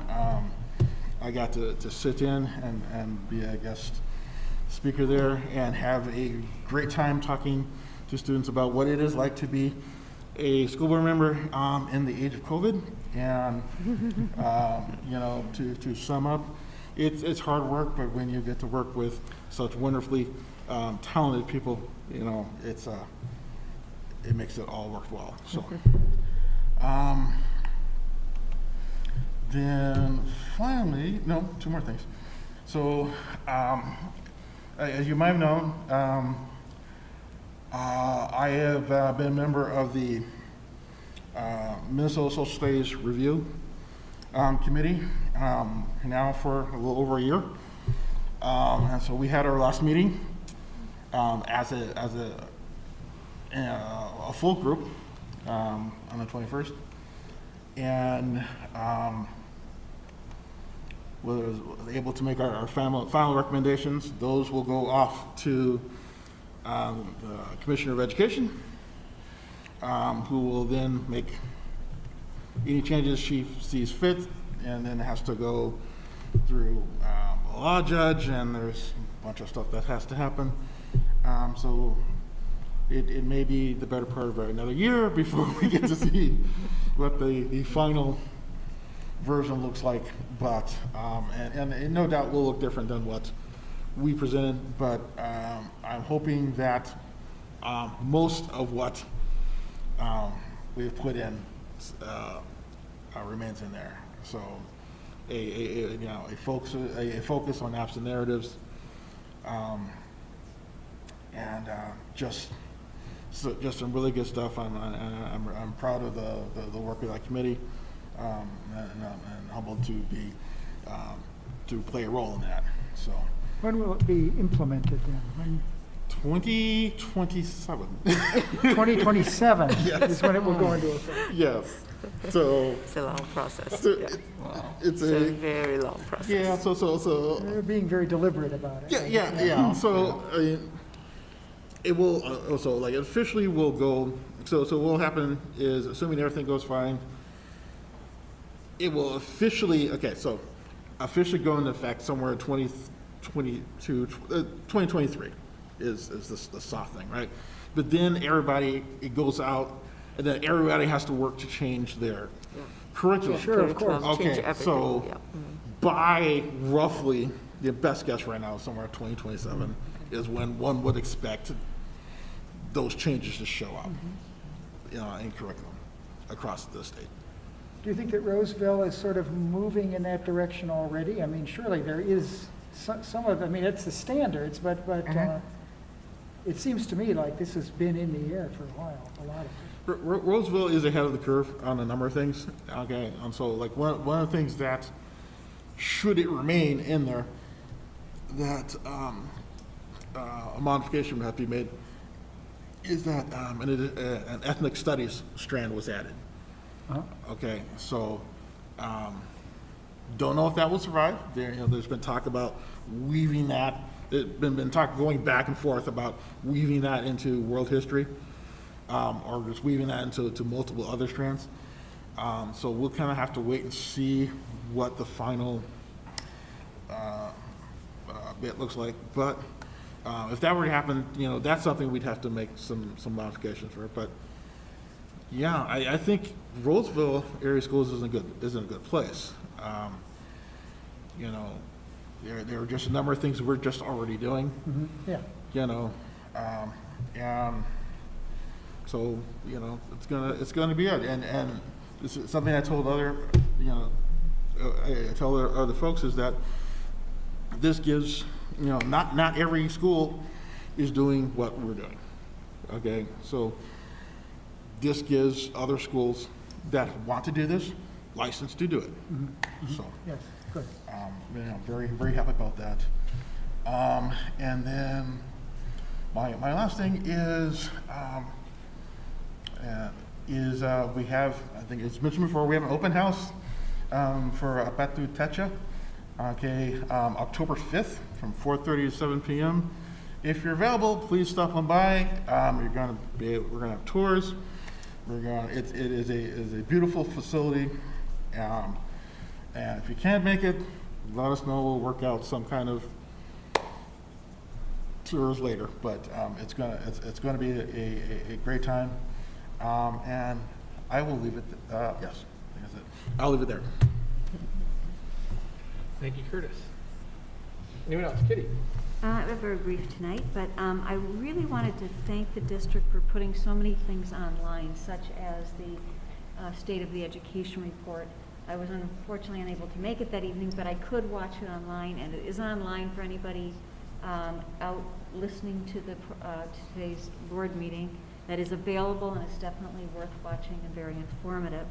I got to sit in and be a guest speaker there and have a great time talking to students about what it is like to be a school board member in the age of COVID. And you know, to sum up, it's hard work, but when you get to work with such wonderfully talented people, you know, it makes it all worthwhile. So then finally, no, two more things. So as you might have known, I have been a member of the Minnesota Social Studies Review Committee now for a little over a year. And so we had our last meeting as a full group on the 21st. And was able to make our final recommendations. Those will go off to the Commissioner of Education, who will then make any changes she sees fit, and then it has to go through a law judge, and there's a bunch of stuff that has to happen. So it may be the better part of another year before we get to see what the final version looks like, but and no doubt will look different than what we presented, but I'm hoping that most of what we've put in remains in there. So a focus on absent narratives, and just some really good stuff. I'm proud of the work of that committee, and humbled to be to play a role in that. So When will it be implemented then? 2027. 2027 is when it will go into effect. Yes. So it's a long process. So yeah. It's a very long process. Yeah. So They're being very deliberate about it. Yeah. So it will also like officially will go. So what will happen is, assuming everything goes fine, it will officially go into effect somewhere in 2023 is the soft thing, right? But then it goes out, and then everybody has to work to change their curriculum. Sure, of course. Okay, so by roughly, the best guess right now is somewhere 2027 is when one would expect those changes to show up in curriculum across the state. Do you think that Roseville is sort of moving in that direction already? I mean, surely there is some of, I mean, it's the standards, but it seems to me like this has been in the air for a while, a lot of it. Roseville is ahead of the curve on a number of things. Okay, and so like one of the things that, should it remain in there, that a modification would have to be made, is that an ethnic studies strand was added. Okay, so don't know if that will survive. There's been talk about weaving that. There's been talk going back and forth about weaving that into world history, or just weaving that into multiple other strands. So we'll kind of have to wait and see what the final bit looks like. But if that were to happen, that's something we'd have to make some modifications for. But yeah, I think Roseville area schools isn't a good place. There are just a number of things we're just already doing. Yeah. you know, and so, you know, it's gonna be it. And it's something I told other, you know, I tell other folks is that this gives, you know, not every school is doing what we're doing. Okay, so this gives other schools that want to do this license to do it. So, Yes, good. you know, very, very happy about that. And then my last thing is we have, I think it's mentioned before, we have an open house for Batu Techa, okay, October 5th from 4:30 to 7 p.m. If you're available, please stop on by. We're gonna have tours. It is a beautiful facility, and if you can't make it, let us know. We'll work out some kind of tours later. But it's gonna be a great time, and I will leave it. Yes, I think that's it. I'll leave it there. Thank you, Curtis. Anyone else? Kitty? I'm very brief tonight, but I really wanted to thank the district for putting so many things online, such as the State of the Education report. I was unfortunately unable to make it that evening, but I could watch it online, and it is online for anybody out listening to the today's board meeting. That is available, and it's definitely worth watching and very informative.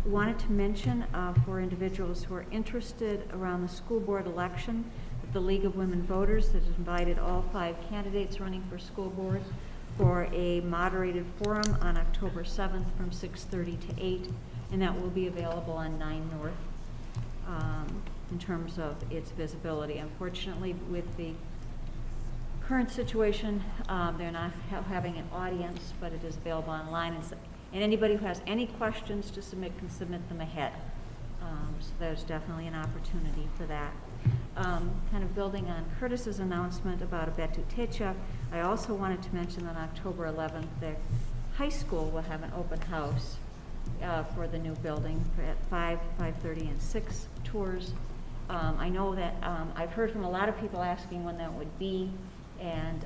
Wanted to mention for individuals who are interested around the school board election, the League of Women Voters has invited all 5 candidates running for school board for a moderated forum on October 7th from 6:30 to 8, and that will be available on 9 North in terms of its visibility. Unfortunately, with the current situation, they're not having an audience, but it is available online, and anybody who has any questions to submit can submit them ahead. So there's definitely an opportunity for that. Kind of building on Curtis's announcement about Batu Techa, I also wanted to mention that on October 11th, the high school will have an open house for the new building at 5, 5:30, and 6 tours. I know that I've heard from a lot of people asking when that would be, and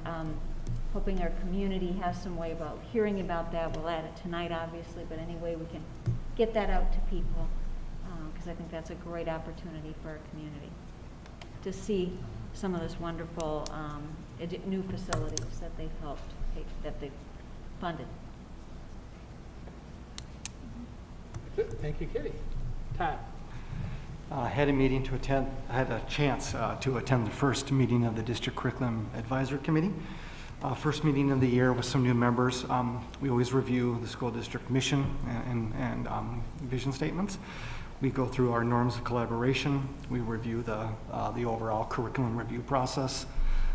hoping our community has some way about hearing about that. We'll add it tonight, obviously, but any way we can get that out to people, because I think that's a great opportunity for our community to see some of this wonderful new facilities that they've helped, that they've funded. Good. Thank you, Kitty. Todd? I had a chance to attend the first meeting of the District Curriculum Advisory Committee. First meeting of the year with some new members. We always review the school district mission and vision statements. We go through our norms of collaboration. We review the overall curriculum review process,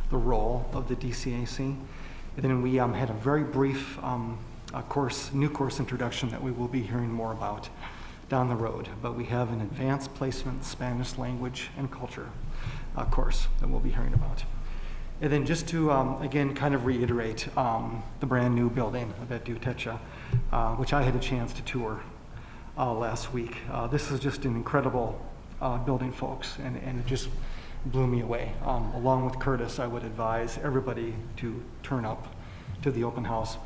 the role of the DCAC. And then we had a very brief new course introduction that we will be hearing more about down the road. But we have an advanced placement Spanish language and culture course that we'll be hearing about. And then just to, again, kind of reiterate the brand new building of Batu Techa, which I had a chance to tour last week. This is just an incredible building, folks, and it just blew me away. Along with Curtis, I would advise everybody to turn up to the open house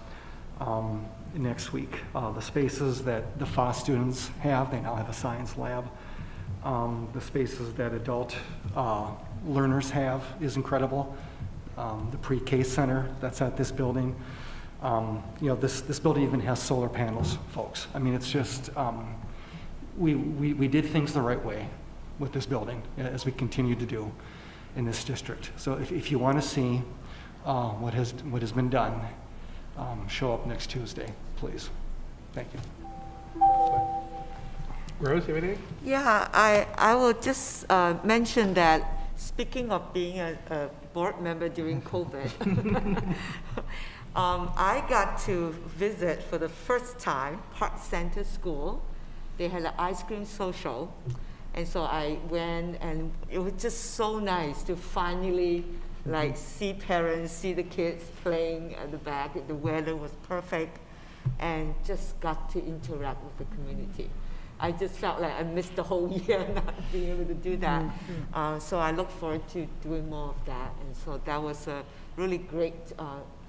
next week. The spaces that the FOS students have, they now have a science lab. The spaces that adult learners have is incredible. The pre-K center that's at this building. This building even has solar panels, folks. I mean, it's just, we did things the right way with this building, as we continue to do in this district. So if you want to see what has been done, show up next Tuesday, please. Thank you. Rose, you have anything? Yeah, I will just mention that, speaking of being a board member during COVID, I got to visit for the first time Park Center School. They had an ice cream social, and so I went, and it was just so nice to finally see parents, see the kids playing at the back. The weather was perfect, and just got to interact with the community. I just felt like I missed the whole year not being able to do that. So I look forward to doing more of that. And so that was really great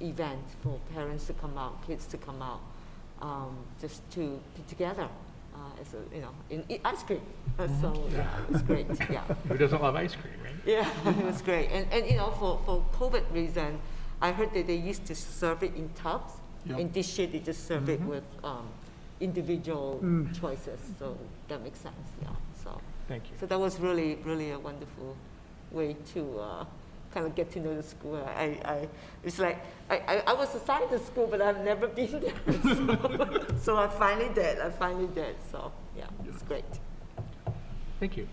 event for parents to come out, kids to come out, just to be together as a, and eat ice cream. So yeah, it was great. Yeah. Who doesn't love ice cream, right? Yeah, it was great. And for COVID reason, I heard that they used to serve it in tubs. Yep. And this year they just serve it with individual choices. So that makes sense. Yeah. So Thank you. So that was really, really a wonderful way to kind of get to know the school. It's like I was assigned to school, but I've never been there. So I finally did. So yeah, it's great. Thank you.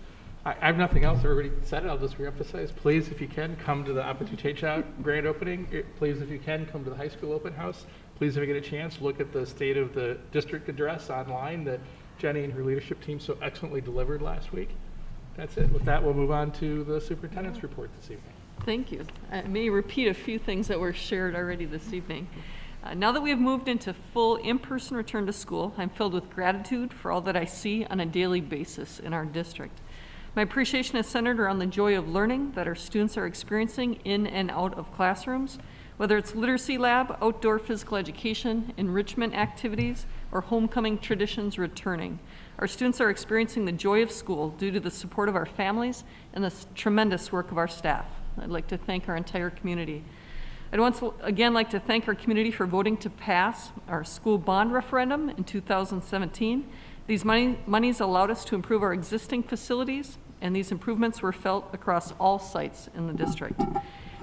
I have nothing else. Everybody said it. I'll just reemphasize. Please, if you can, come to the Opportunity Change grand opening. Please, if you can, come to the high school open house. Please, if you get a chance, look at the state of the district address online that Jenny and her leadership team so excellently delivered last week. That's it. With that, we'll move on to the superintendent's report this evening. Thank you. I may repeat a few things that were shared already this evening. Now that we have moved into full in-person return to school, I'm filled with gratitude for all that I see on a daily basis in our district. My appreciation is centered around the joy of learning that our students are experiencing in and out of classrooms, whether it's literacy lab, outdoor physical education, enrichment activities, or homecoming traditions returning. Our students are experiencing the joy of school due to the support of our families and the tremendous work of our staff. I'd like to thank our entire community. I'd once again like to thank our community for voting to pass our school bond referendum in 2017. These monies allowed us to improve our existing facilities, and these improvements were felt across all sites in the district.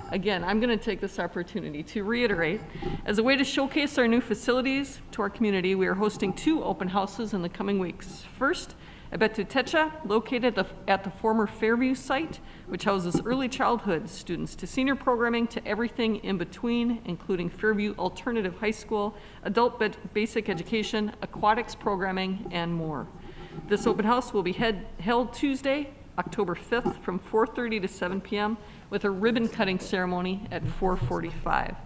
Again, I'm going to take this opportunity to reiterate, as a way to showcase our new facilities to our community, we are hosting 2 open houses in the coming weeks. First, at Betutecha, located at the former Fairview site, which houses early childhood students to senior programming to everything in between, including Fairview Alternative High School, adult basic education, aquatics programming, and more. This open house will be held Tuesday, October 5th from 4:30 to 7 p.m. with a ribbon cutting ceremony at 4:45.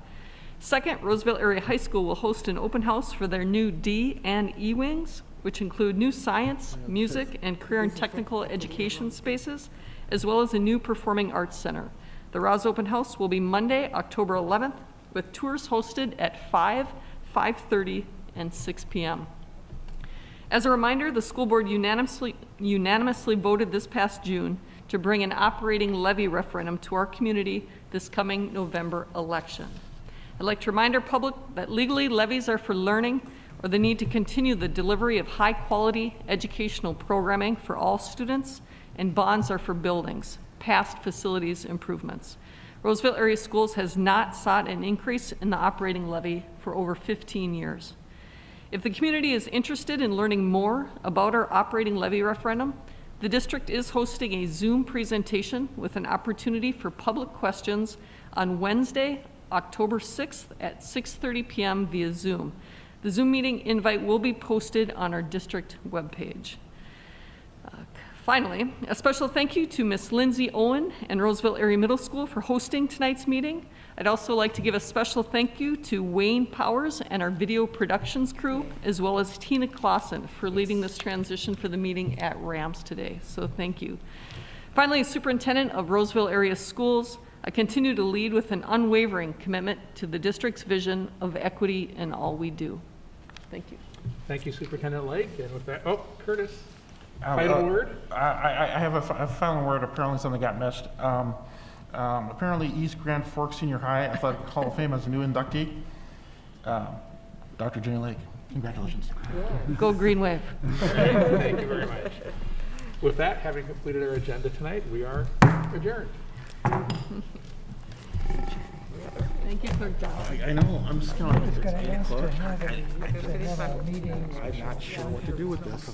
Second, Roseville Area High School will host an open house for their new D and E wings, which include new science, music, and career and technical education spaces, as well as a new performing arts center. The Roz Open House will be Monday, October 11th, with tours hosted at 5, 5:30, and 6 p.m. As a reminder, the school board unanimously voted this past June to bring an operating levy referendum to our community this coming November election. I'd like to remind our public that legally levies are for learning or the need to continue the delivery of high-quality educational programming for all students, and bonds are for buildings, past facilities improvements. Roseville Area Schools has not sought an increase in the operating levy for over 15 years. If the community is interested in learning more about our operating levy referendum, the district is hosting a Zoom presentation with an opportunity for public questions on Wednesday, October 6th at 6:30 p.m. via Zoom. The Zoom meeting invite will be posted on our district webpage. Finally, a special thank you to Ms. Lindsay Owen and Roseville Area Middle School for hosting tonight's meeting. I'd also like to give a special thank you to Wayne Powers and our video productions crew, as well as Tina Clausen for leading this transition for the meeting at Rams today. So thank you. Finally, as superintendent of Roseville Area Schools, I continue to lead with an unwavering commitment to the district's vision of equity in all we do. Thank you. Thank you, Superintendent Lake. And with that, Curtis, final word? I have a final word. Apparently something got missed. Apparently East Grand Forks Senior High Athletic Hall of Fame has a new inductee, Dr. Jenny Lake. Congratulations. Go Green Wave. Thank you very much. With that, having completed our agenda tonight, we are adjourned. Thank you, Clerk John. I know, I'm just kind of. I was going to ask to have a meeting. I'm not sure what to do with this.